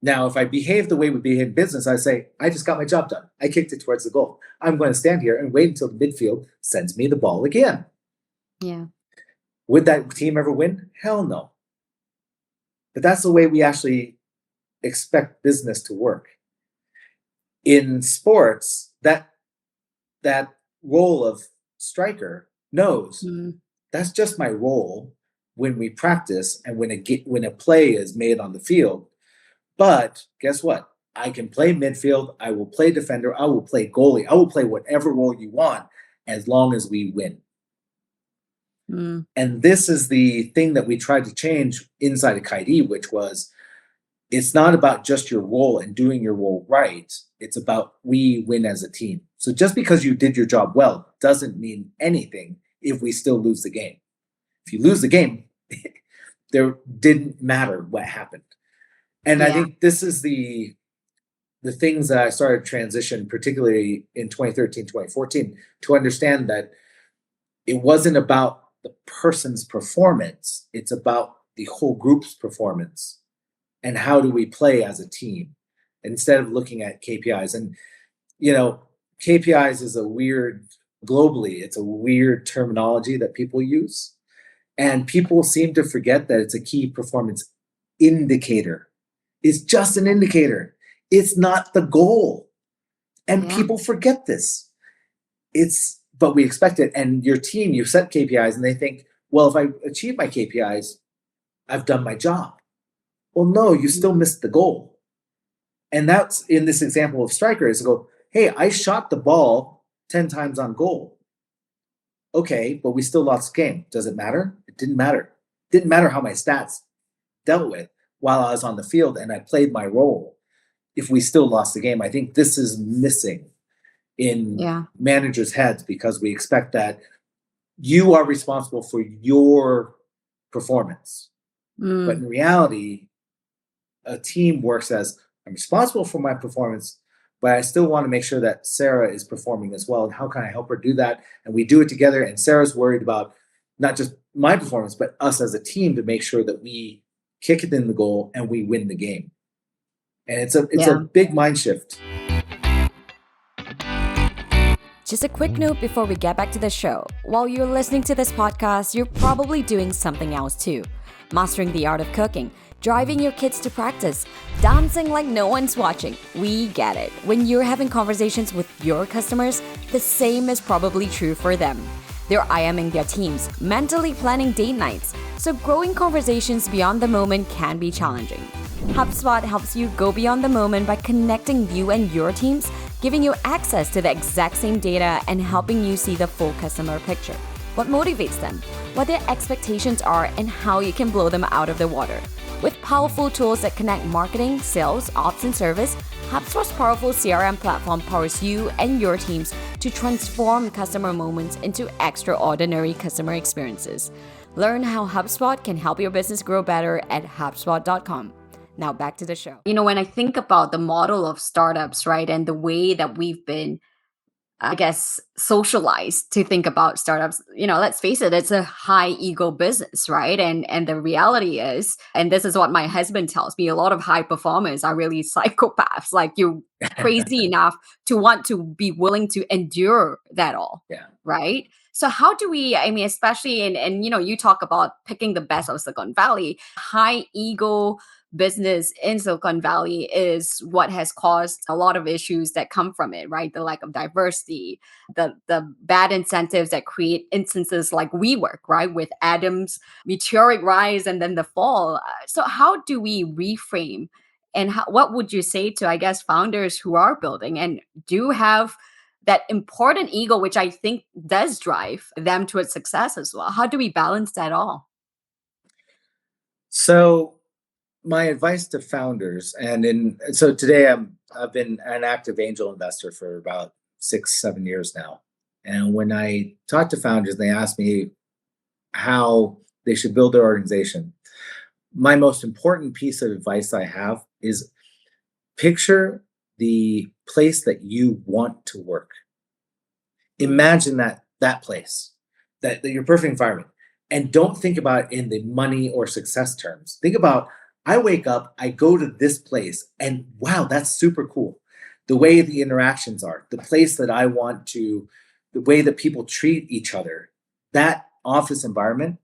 Now, if I behave the way we behave in business, I say, I just got my job done. I kicked it towards the goal. I'm going to stand here and wait until the midfield sends me the ball again. Yeah. Would that team ever win? Hell no. But that's the way we actually expect business to work. In sports, that role of striker knows that's just my role when we practice and when a play is made on the field. But guess what? I can play midfield. I will play defender. I will play goalie. I will play whatever role you want as long as we win. And this is the thing that we tried to change inside of Kaidee, which was it's not about just your role and doing your role right. It's about we win as a team. So just because you did your job well doesn't mean anything if we still lose the game. If you lose the game, there didn't matter what happened. And I think this is the things that I started to transition, particularly in 2013, 2014, to understand that it wasn't about the person's performance. It's about the whole group's performance. And how do we play as a team instead of looking at KPIs? And, KPIs is globally, it's a weird terminology that people use. And people seem to forget that it's a key performance indicator. It's just an indicator. It's not the goal. And people forget this. But we expect it. And your team, you set KPIs and they think, well, if I achieve my KPIs, I've done my job. Well, no, you still missed the goal. And that's in this example of striker is to go, hey, I shot the ball 10 times on goal. Okay, but we still lost the game. Does it matter? It didn't matter. It didn't matter how my stats dealt with while I was on the field and I played my role. If we still lost the game, I think this is missing in managers' heads because we expect that you are responsible for your performance. But in reality, a team works as I'm responsible for my performance, but I still want to make sure that Sarah is performing as well. And how can I help her do that? And we do it together. And Sarah's worried about not just my performance, but us as a team to make sure that we kick it in the goal and we win the game. And it's a big mind shift. Just a quick note before we get back to the show. While you're listening to this podcast, you're probably doing something else too. Mastering the art of cooking, driving your kids to practice, dancing like no one's watching. We get it. When you're having conversations with your customers, the same is probably true for them. They're IMing their teams, mentally planning date nights, so growing conversations beyond the moment can be challenging. HubSpot helps you go beyond the moment by connecting you and your teams, giving you access to the exact same data and helping you see the full customer picture. What motivates them, what their expectations are, and how you can blow them out of the water. With powerful tools that connect marketing, sales, ops, and service, HubSpot's powerful CRM platform powers you and your teams to transform customer moments into extraordinary customer experiences. Learn how HubSpot can help your business grow better at HubSpot.com. Now back to the show. When I think about the model of startups, right, and the way that we've been, I guess, socialized to think about startups, let's face it, it's a high ego business, right? And the reality is, and this is what my husband tells me, a lot of high performers are really psychopaths. Like you're crazy enough to want to be willing to endure that all, right? So how do we, especially you talk about picking the best of Silicon Valley, high ego business in Silicon Valley is what has caused a lot of issues that come from it, right? The lack of diversity, the bad incentives that create instances like WeWork, right? With Adam's meteoric rise and then the fall. So how do we reframe and what would you say to, I guess, founders who are building and do have that important ego, which I think does drive them towards success as well. How do we balance that all? So my advice to founders, so today I've been an active angel investor for about 6, 7 years now. And when I talk to founders, they ask me how they should build their organization. My most important piece of advice I have is picture the place that you want to work. Imagine that place, that your perfect environment, and don't think about it in the money or success terms. Think about, I wake up, I go to this place, and wow, that's super cool. The way the interactions are, the place that I want to, the way that people treat each other, that office environment,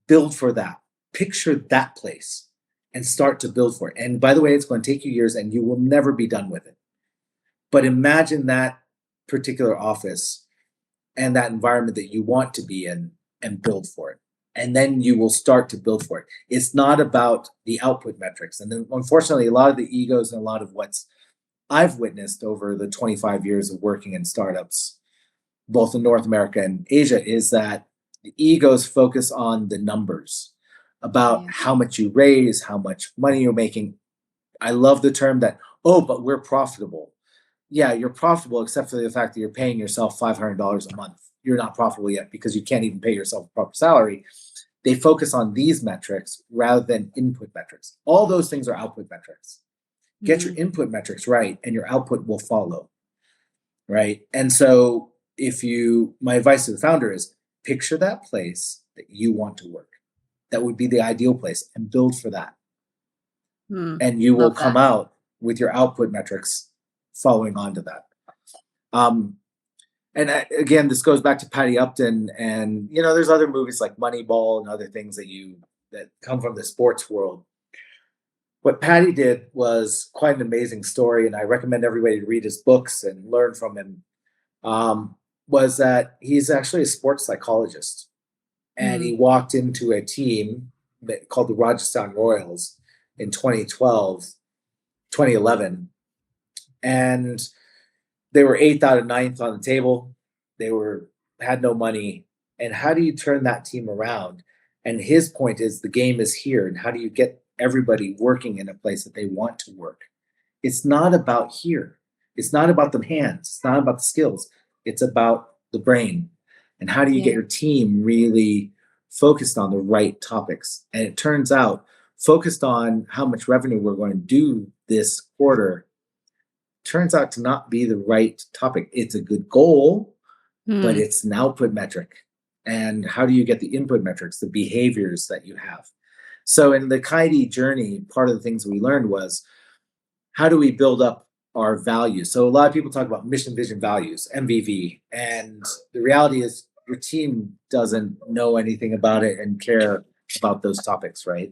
build for that. Picture that place and start to build for it. And by the way, it's going to take you years and you will never be done with it. But imagine that particular office and that environment that you want to be in and build for it. And then you will start to build for it. It's not about the output metrics. And then unfortunately, a lot of the egos and a lot of what's I've witnessed over the 25 years of working in startups, both in North America and Asia, is that the egos focus on the numbers about how much you raise, how much money you're making. I love the term that, oh, but we're profitable. Yeah, you're profitable except for the fact that you're paying yourself $500 a month. You're not profitable yet because you can't even pay yourself a proper salary. They focus on these metrics rather than input metrics. All those things are output metrics. Get your input metrics right and your output will follow, right? And so my advice to the founder is picture that place that you want to work. That would be the ideal place and build for that. And you will come out with your output metrics following on to that. Again, this goes back to Patty Upton, and there's other movies like Moneyball and other things that come from the sports world. What Patty did was quite an amazing story, and I recommend everybody to read his books and learn from him. Was that he's actually a sports psychologist, and he walked into a team called the Rajasthan Royals in 2011, and they were 8th out of 9th on the table. They had no money. And how do you turn that team around? And his point is the game is here. And how do you get everybody working in a place that they want to work? It's not about here. It's not about the hands. It's not about the skills. It's about the brain. And how do you get your team really focused on the right topics? And it turns out, focused on how much revenue we're going to do this quarter, turns out to not be the right topic. It's a good goal, but it's an output metric. And how do you get the input metrics, the behaviors that you have? So in the Kaidee journey, part of the things we learned was, how do we build up our values? So a lot of people talk about mission, vision, values, MVV. And the reality is your team doesn't know anything about it and care about those topics, right?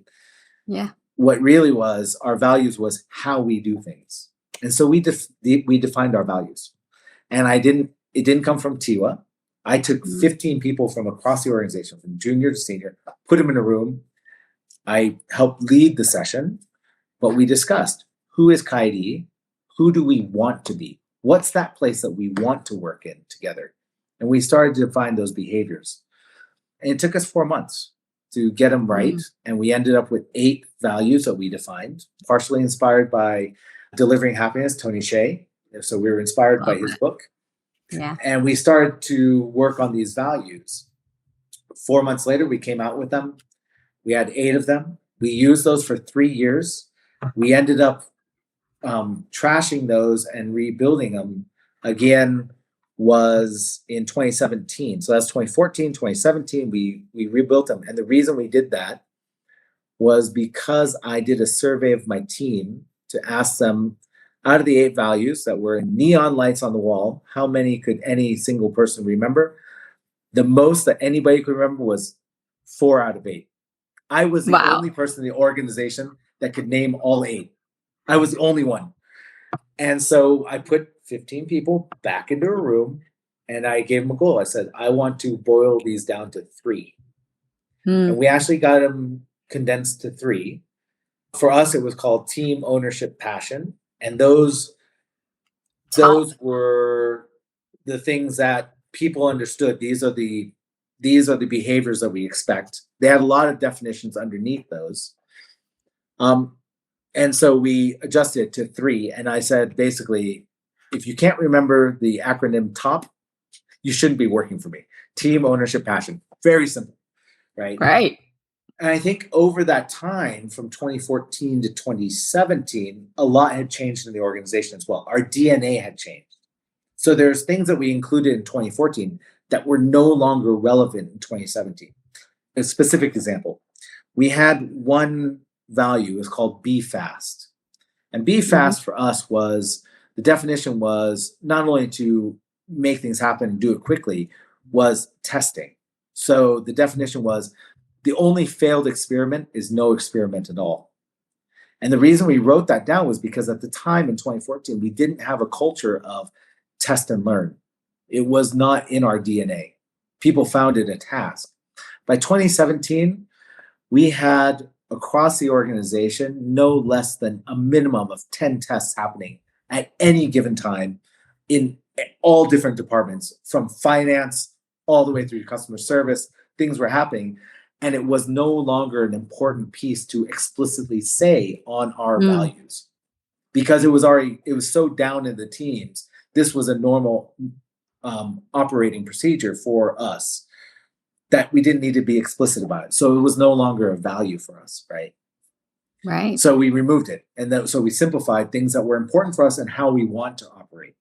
Yeah. What really was, our values was how we do things. And so we defined our values. And it didn't come from Tiwa. I took 15 people from across the organization, from junior to senior, put them in a room. I helped lead the session, but we discussed, who is Kaidee? Who do we want to be? What's that place that we want to work in together? And we started to define those behaviors. And it took us 4 months to get them right. And we ended up with 8 values that we defined, partially inspired by Delivering Happiness, Tony Hsieh. So we were inspired by his book. Yeah. And we started to work on these values. 4 months later, we came out with them. We had 8 of them. We used those for 3 years. We ended up trashing those and rebuilding them again was in 2017. So that's 2014, 2017, we rebuilt them. And the reason we did that was because I did a survey of my team to ask them, out of the 8 values that were neon lights on the wall, how many could any single person remember? The most that anybody could remember was 4 out of 8. I was the only person in the organization that could name all 8. I was the only one. And so I put 15 people back into a room and I gave them a goal. I said, I want to boil these down to 3. And we actually got them condensed to 3. For us, it was called team, ownership, passion. And those were the things that people understood. These are the behaviors that we expect. They had a lot of definitions underneath those. And so we adjusted it to 3. And I said, basically, if you can't remember the acronym TOP, you shouldn't be working for me. Team, ownership, passion. Very simple, right? Right. And I think over that time, from 2014 to 2017, a lot had changed in the organization as well. Our DNA had changed. So there's things that we included in 2014 that were no longer relevant in 2017. A specific example, we had one value, is called be fast. And be fast for us was, the definition was not only to make things happen and do it quickly, was testing. So the definition was, the only failed experiment is no experiment at all. And the reason we wrote that down was because at the time in 2014, we didn't have a culture of test and learn. It was not in our DNA. People found it a task. By 2017, we had across the organization no less than a minimum of 10 tests happening at any given time in all different departments, from finance all the way through customer service. Things were happening, and it was no longer an important piece to explicitly say on our values, because it was so down in the teams. This was a normal operating procedure for us that we didn't need to be explicit about it. So it was no longer a value for us, right? Right. So we removed it. And so we simplified things that were important for us and how we want to operate.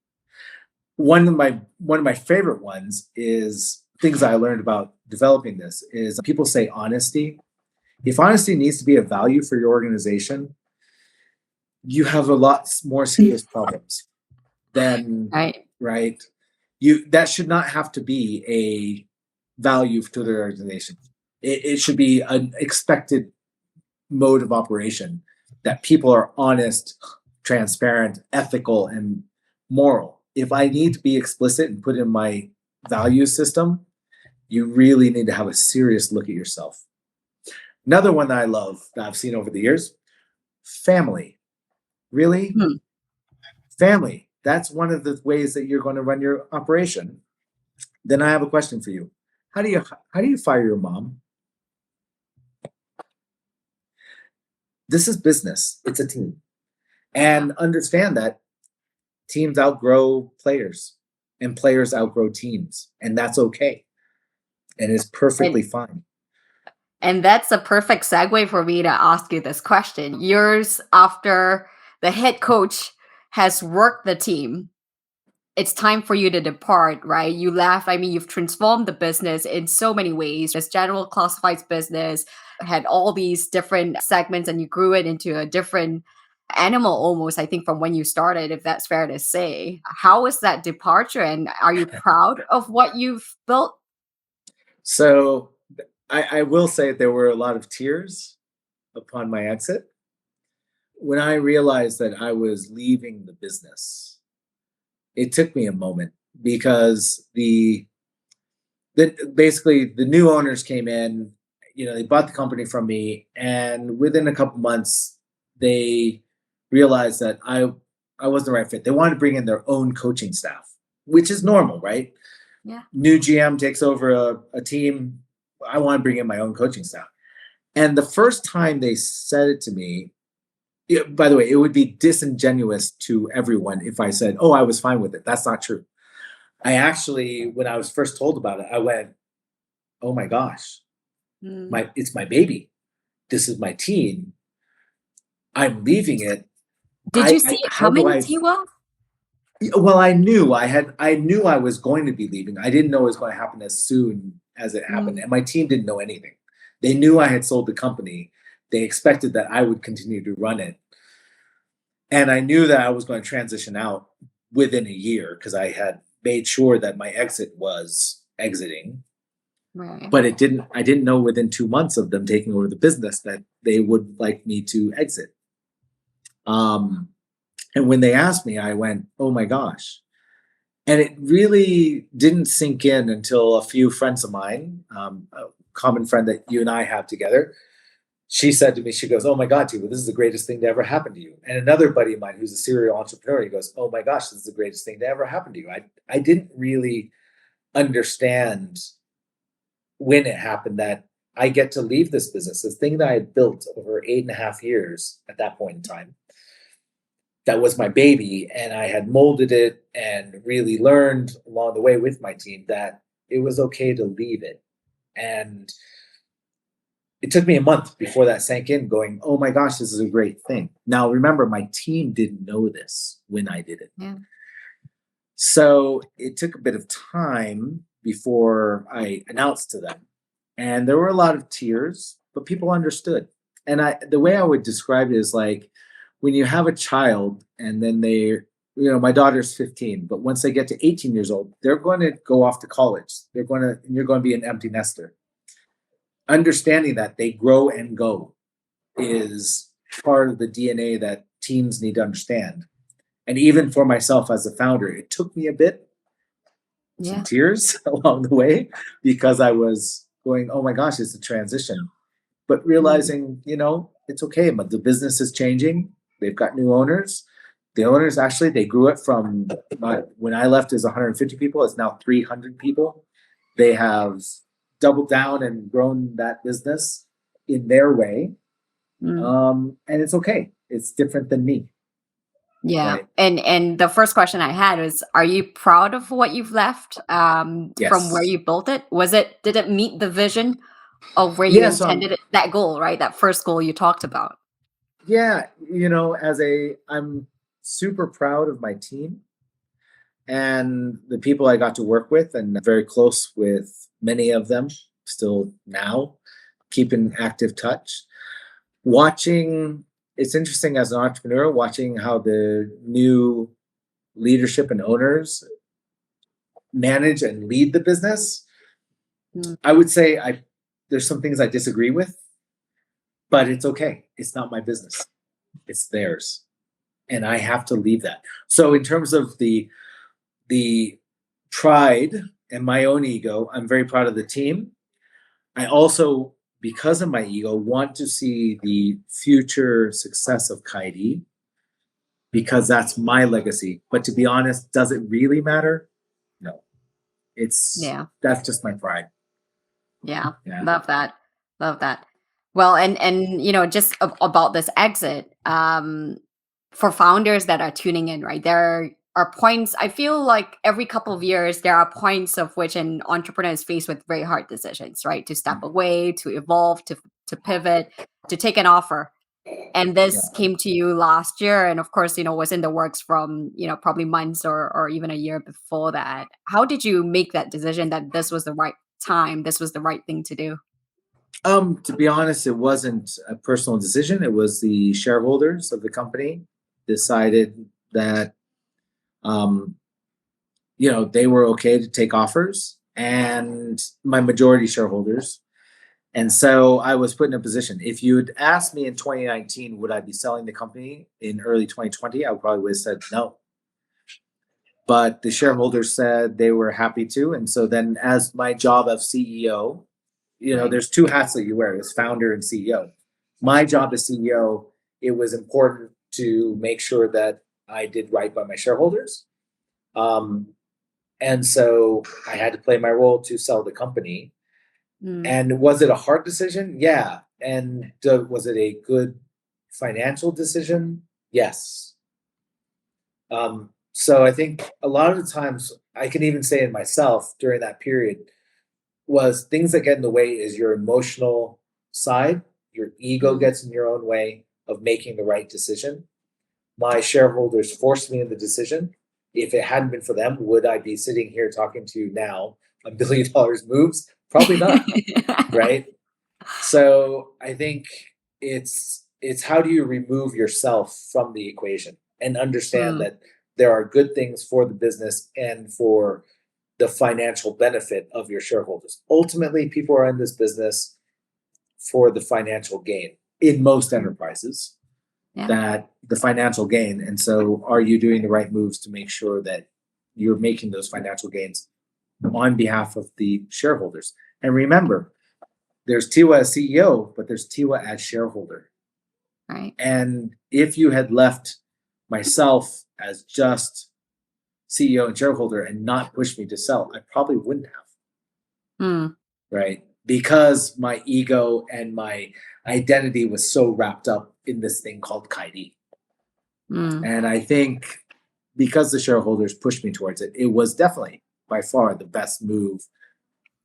One of my favorite ones is things I learned about developing this is people say honesty. If honesty needs to be a value for your organization, you have a lot more serious problems than, right? That should not have to be a value to the organization. It should be an expected mode of operation, that people are honest, transparent, ethical, and moral. If I need to be explicit and put in my value system, you really need to have a serious look at yourself. Another one that I love that I've seen over the years, family. Really? Family. That's one of the ways that you're going to run your operation. Then I have a question for you. How do you fire your mom? This is business. It's a team. And understand that teams outgrow players and players outgrow teams. And that's okay. And it's perfectly fine. And that's a perfect segue for me to ask you this question. Years after the head coach has worked the team, it's time for you to depart, right? You left. I mean, you've transformed the business in so many ways. This general classifieds business had all these different segments, and you grew it into a different animal almost, I think, from when you started, if that's fair to say. How was that departure, and are you proud of what you've built? So I will say there were a lot of tears upon my exit. When I realized that I was leaving the business, it took me a moment, because basically the new owners came in, they bought the company from me, and within a couple months, they realized that I wasn't the right fit. They wanted to bring in their own coaching staff, which is normal, right? Yeah. New GM takes over a team. I want to bring in my own coaching staff. And the first time they said it to me, by the way, it would be disingenuous to everyone if I said, oh, I was fine with it. That's not true. I actually, when I was first told about it, I went, oh my gosh, it's my baby. This is my team. I'm leaving it. Did you see it coming, Tiwa? Well, I knew I was going to be leaving. I didn't know it was going to happen as soon as it happened. And my team didn't know anything. They knew I had sold the company. They expected that I would continue to run it. And I knew that I was going to transition out within a year, because I had made sure that my exit was exiting. Right. But I didn't know within 2 months of them taking over the business that they would like me to exit. And when they asked me, I went, oh my gosh. And it really didn't sink in until a few friends of mine, a common friend that you and I have together, she said to me, she goes, "Oh my God, Tiwa, this is the greatest thing to ever happen to you." And another buddy of mine who's a serial entrepreneur, he goes, "Oh my gosh, this is the greatest thing to ever happen to you." I didn't really understand when it happened that I get to leave this business, this thing that I had built over 8.5 years at that point in time. That was my baby, and I had molded it and really learned along the way with my team that it was okay to leave it. And it took me a month before that sank in, going, "Oh my gosh, this is a great thing." Now, remember, my team didn't know this when I did it. Yeah. So it took a bit of time before I announced to them. And there were a lot of tears, but people understood. And the way I would describe it is like when you have a child and then my daughter's 15, but once they get to 18 years old, they're going to go off to college. You're going to be an empty nester. Understanding that they grow and go is part of the DNA that teams need to understand. And even for myself as a founder, it took me a bit, some tears along the way, because I was going, "Oh my gosh, it's a transition." But realizing, it's okay. But the business is changing. They've got new owners. The owners, actually, they grew it from, when I left, it was 150 people. It's now 300 people. They have doubled down and grown that business in their way. And it's okay. It's different than me. Yeah. Right. And the first question I had was, are you proud of what you've left Yes. from where you built it? Did it meet the vision of where you intended it, that goal, right? That first goal you talked about. Yeah. I'm super proud of my team and the people I got to work with, and very close with many of them still now, keep in active touch. It's interesting as an entrepreneur, watching how the new leadership and owners manage and lead the business. I would say there's some things I disagree with, but it's okay. It's not my business. It's theirs. And I have to leave that. So in terms of the pride and my own ego, I'm very proud of the team. I also, because of my ego, want to see the future success of Kaidee, because that's my legacy. But to be honest, does it really matter? No. That's just my pride. Yeah. Love that. Well, and just about this exit, for founders that are tuning in, right? There are points, I feel like every couple of years, there are points of which an entrepreneur is faced with very hard decisions, right? To step away, to evolve, to pivot, to take an offer. And this came to you last year, and of course, was in the works from, probably months or even a year before that. How did you make that decision that this was the right time, this was the right thing to do? To be honest, it wasn't a personal decision. It was the shareholders of the company decided that, they were okay to take offers, and my majority shareholders. And so I was put in a position. If you had asked me in 2019, would I be selling the company in early 2020? I probably would have said no. But the shareholders said they were happy to. And so then, as my job of CEO, there's two hats that you wear, as founder and CEO. My job as CEO, it was important to make sure that I did right by my shareholders. And so I had to play my role to sell the company. And was it a hard decision? Yeah. And was it a good financial decision? Yes. So I think a lot of the times, I can even say it myself during that period, was things that get in the way is your emotional side. Your ego gets in your own way of making the right decision. My shareholders forced me in the decision. If it hadn't been for them, would I be sitting here talking to you now? $1 billion moves? Probably not. Right? So I think it's how do you remove yourself from the equation and understand that there are good things for the business and for the financial benefit of your shareholders. Ultimately, people are in this business for the financial gain in most enterprises, that the financial gain. And so are you doing the right moves to make sure that you're making those financial gains on behalf of the shareholders? And remember, there's Tiwa as CEO, but there's Tiwa as shareholder. Right. And if you had left myself as just CEO and shareholder and not pushed me to sell, I probably wouldn't have. Mm. Right? Because my ego and my identity was so wrapped up in this thing called Kaidee. Mm. And I think because the shareholders pushed me towards it, it was definitely by far the best move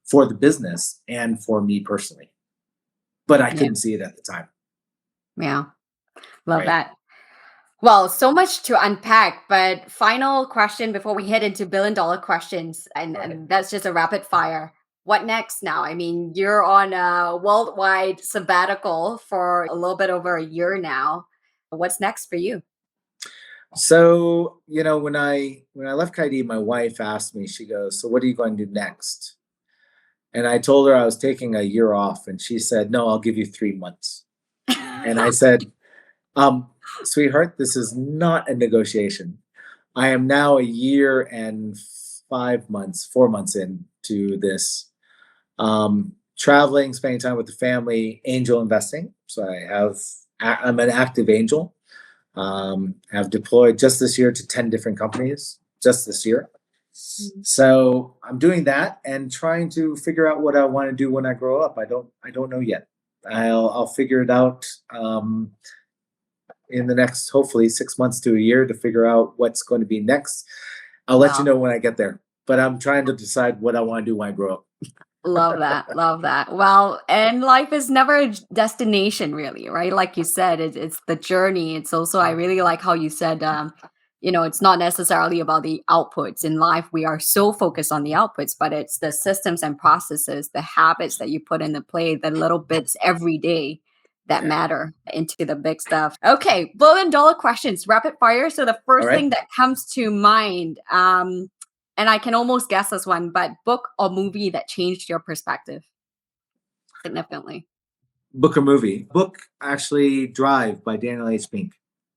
for the business and for me personally. But I Yeah. couldn't see it at the time. Yeah. Love Right. that. Well, so much to unpack, but final question before we head into billion-dollar questions, and, Right. and that's just a rapid fire. What next now? I mean, you're on a worldwide sabbatical for a little bit over a year now. What's next for you? So, when I left Kaidee, my wife asked me, she goes, "So what are you going to do next?" And I told her I was taking a year off, and she said, "No, I'll give you 3 months." And I said, sweetheart, this is not a negotiation. I am now a year and 5 months, 4 months into this. Traveling, spending time with the family, angel investing. So I'm an active angel. Have deployed just this year to 10 different companies, just this year. Mm. So I'm doing that and trying to figure out what I want to do when I grow up. I don't know yet. I'll figure it out in the next, hopefully, 6 months to a year to figure out what's going to be next. I'll let you Wow. know when I get there. But I'm trying to decide what I want to do when I grow up. Love that. Love that. Well, and life is never a destination, really, right? Like you said, it's the journey. It's also, I really like how you said, it's not necessarily about the outputs in life. We are so focused on the outputs, but it's the systems and processes, the habits that you put into play, the little bits every day that Yeah. matter into the big stuff. Okay, billion-dollar questions, rapid fire. So the All first right. thing that comes to mind, and I can almost guess this one, but book or movie that changed your perspective significantly. Book or movie? Book, actually, Drive by Daniel H. Pink.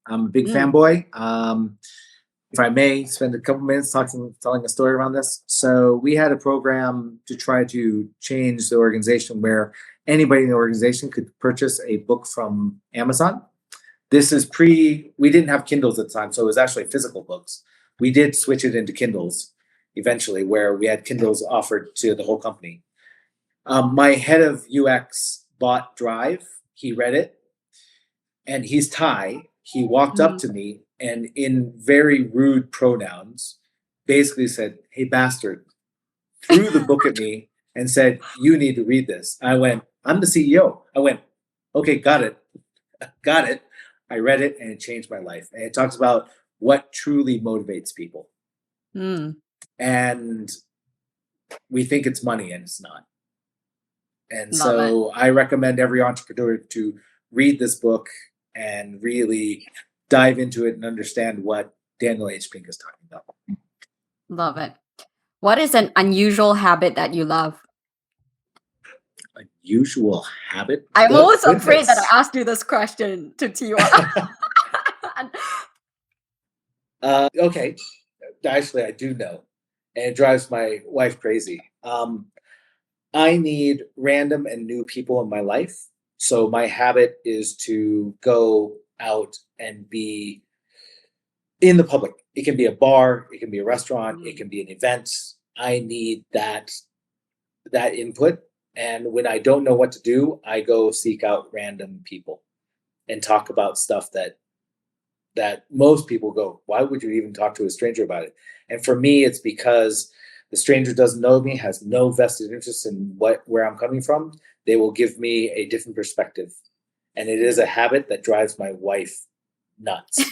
I'm a big Mm. fanboy. If I may spend a couple minutes telling a story around this. So we had a program to try to change the organization where anybody in the organization could purchase a book from Amazon. This is we didn't have Kindles at the time, so it was actually physical books. We did switch it into Kindles eventually, where we had Kindles offered to the whole company. My head of UX bought Drive. He read it, and he's Thai. He walked up to me and, in very rude pronouns, basically said, "Hey, bastard," threw the book at me and said, "You need to read this." I went, "I'm the CEO." I went, "Okay, got it. Got it." I read it, and it changed my life. And it talks about what truly motivates people. Mm. And we think it's money, and it's not. And Love it. so I recommend every entrepreneur to read this book and really dive into it and understand what Daniel H. Pink is talking about. Love it. What is an unusual habit that you love? Unusual habit? I'm Good almost afraid that goodness. I asked you this question to Tiwa. Okay. Actually, I do know. And it drives my wife crazy. I need random and new people in my life. So my habit is to go out and be in the public. It can be a bar, it can be a restaurant, it can be an event. I need that input. And when I don't know what to do, I go seek out random people and talk about stuff that most people go, "Why would you even talk to a stranger about it?" And for me, it's because the stranger doesn't know me, has no vested interest in where I'm coming from. They will give me a different perspective. And it is a habit that drives my wife nuts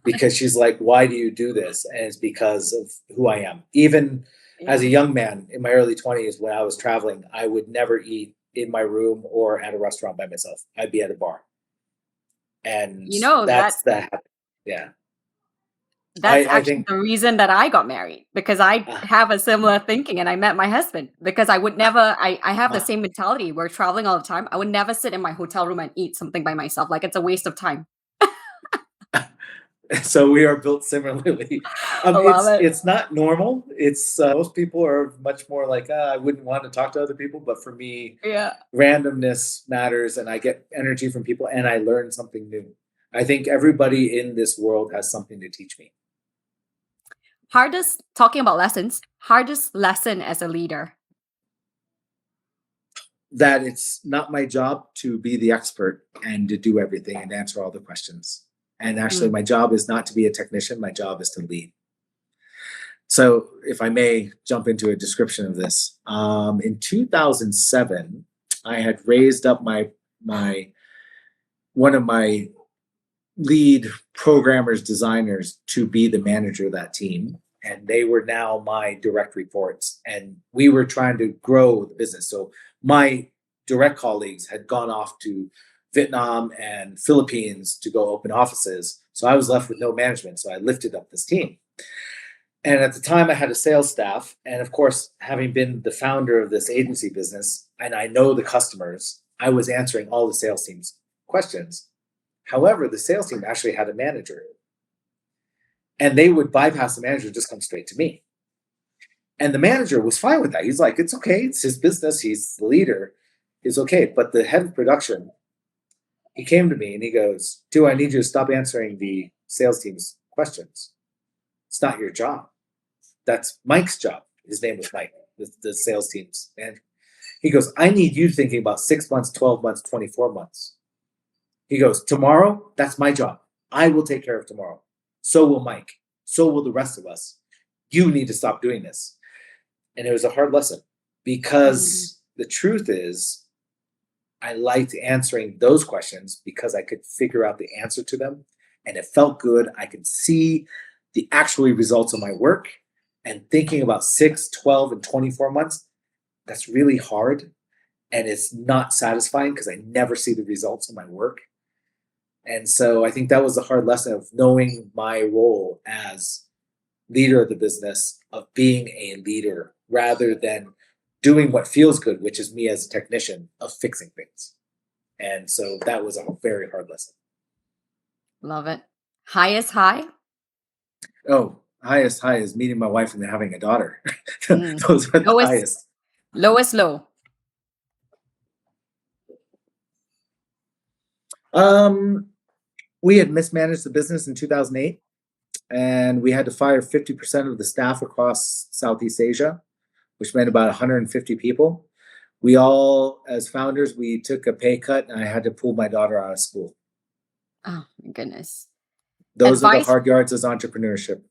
because she's like, "Why do you do this?" And it's because of who I am. Even as a young man in my early 20s, when I was traveling, I would never eat in my room or at a restaurant by myself. I'd be at a bar. And that's That's the habit. Yeah. that's I actually think the reason that I got married, because I uh, have a similar thinking and I met my husband because I would never I have the uh, same mentality. We're traveling all the time. I would never sit in my hotel room and eat something by myself. Like, it's a waste of time. So we are built similarly. I love it. It's not normal. It's most people are much more like, I wouldn't want to talk to other people, but for me, Yeah. randomness matters, and I get energy from people, and I learn something new. I think everybody in this world has something to teach me. Talking about lessons, hardest lesson as a leader. That it's not my job to be the expert and to do everything and answer all the questions. And actually, my job is not to be a technician. My job is to lead. So, if I may jump into a description of this, in 2007, I had raised up my one of my lead programmers, designers, to be the manager of that team, and they were now my direct reports. And we were trying to grow the business. So my direct colleagues had gone off to Vietnam and Philippines to go open offices. So I was left with no management. So I lifted up this team. And at the time, I had a sales staff. And of course, having been the founder of this agency business, and I know the customers, I was answering all the sales team's questions. However, the sales team actually had a manager. And they would bypass the manager, just come straight to me. And the manager was fine with that. He's like, it's okay. It's his business. He's the leader. It's okay. But the head of production, he came to me and he goes, Tiwa, I need you to stop answering the sales team's questions. It's not your job. That's Mike's job. His name was Mike, the sales team's manager. He goes, I need you thinking about 6 months, 12 months, 24 months. He goes, tomorrow, that's my job. I will take care of tomorrow. So will Mike. So will the rest of us. You need to stop doing this. And it was a hard lesson because the truth is, I liked answering those questions because I could figure out the answer to them. And it felt good. I could see the actual results of my work. And thinking about 6, 12, and 24 months, that's really hard. And it's not satisfying because I never see the results of my work. And so I think that was a hard lesson of knowing my role as leader of the business, of being a leader rather than doing what feels good, which is me as a technician of fixing things. And so that was a very hard lesson. Love it. Highest high? Oh, highest high is meeting my wife and then having a daughter. Those are the highest. Lowest low? We had mismanaged the business in 2008, and we had to fire 50% of the staff across Southeast Asia, which meant about 150 people. We all, as founders, we took a pay cut, and I had to pull my daughter out of school. Oh, my goodness. Those are the hard yards as entrepreneurship.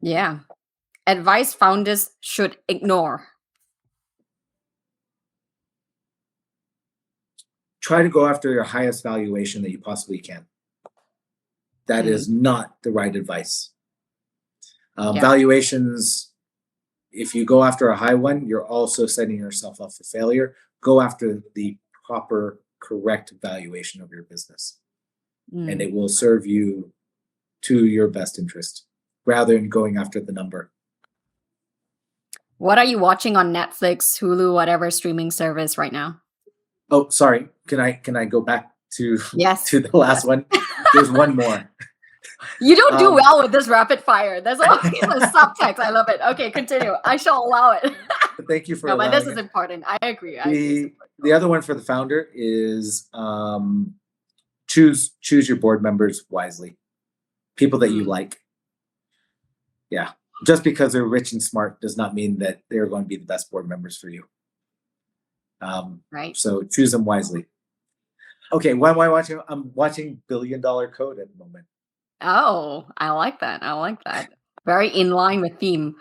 Yeah. Advice founders should ignore. Try to go after your highest valuation that you possibly can. That is not the right advice. Valuations, if you go after a high one, you're also setting yourself up for failure. Go after the proper, correct valuation of your business. And it will serve you to your best interest rather than going after the number. What are you watching on Netflix, Hulu, whatever streaming service right now? Oh, sorry. Can I go back to the last one? There's one more. You don't do well with this rapid fire. There's always a subtext. I love it. Okay, continue. I shall allow it. Thank you for allowing but this it. is important. I agree. The other one for the founder is choose your board members wisely. People that you like. Yeah. Just because they're rich and smart does not mean that they're going to be the best board members for you. Right. So choose them wisely. Okay, what am I watching? I'm watching $1 Billion Code at the moment. Oh, I like that. Very in line with theme.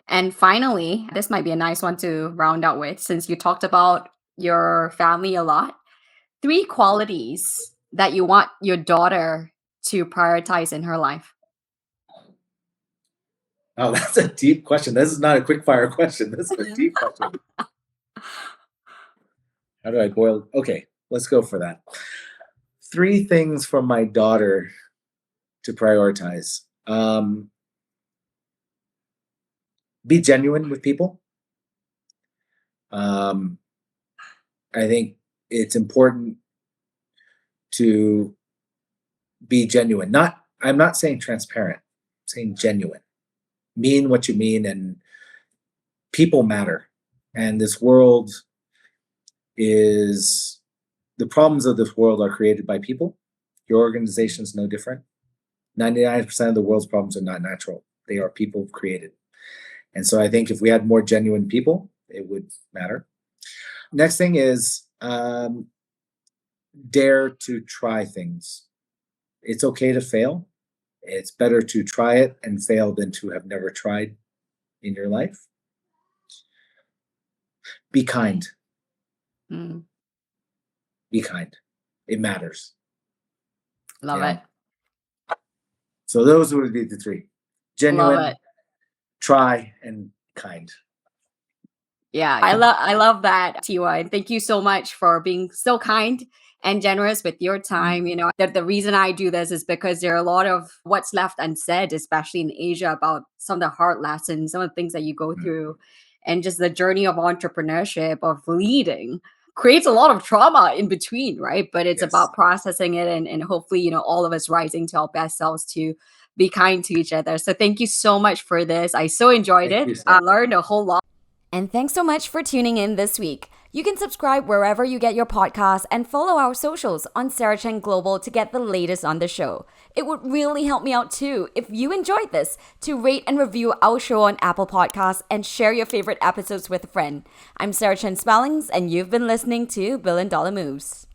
And finally, this might be a nice one to round out with, since you talked about your family a lot. 3 qualities that you want your daughter to prioritize in her life. Oh, that's a deep question. This is not a quick fire question. This is a deep question. How do I boil? Okay, let's go for that. 3 things from my daughter to prioritize. Be genuine with people. I think it's important to be genuine. I'm not saying transparent, I'm saying genuine. Mean what you mean, and people matter. And this world is, the problems of this world are created by people. Your organization is no different. 99% of the world's problems are not natural. They are people created. And so I think if we had more genuine people, it would matter. Next thing is dare to try things. It's okay to fail. It's better to try it and fail than to have never tried in your life. Be kind. Be kind. It matters. Love Yeah. it. So those would be the three: genuine, Love it. try, and kind. Yeah, I love that, Tiwa. And thank you so much for being so kind and generous with your time. You know, the reason I do this is because there are a lot of what's left unsaid, especially in Asia, about some of the hard lessons, some of the things that you go through, and just the journey of entrepreneurship, of leading creates a lot of trauma in between, right? But it's Yes. about processing it and hopefully, you know, all of us rising to our best selves to be kind to each other. So thank you so much for this. I so enjoyed Thank you, it. Sarah. I learned a whole lot. And thanks so much for tuning in this week. You can subscribe wherever you get your podcasts and follow our socials on Sarah Chen Global to get the latest on the show. It would really help me out too if you enjoyed this to rate and review our show on Apple Podcasts and share your favorite episodes with a friend. I'm Sarah Chen-Spellings and you've been listening to $1 Billion Moves.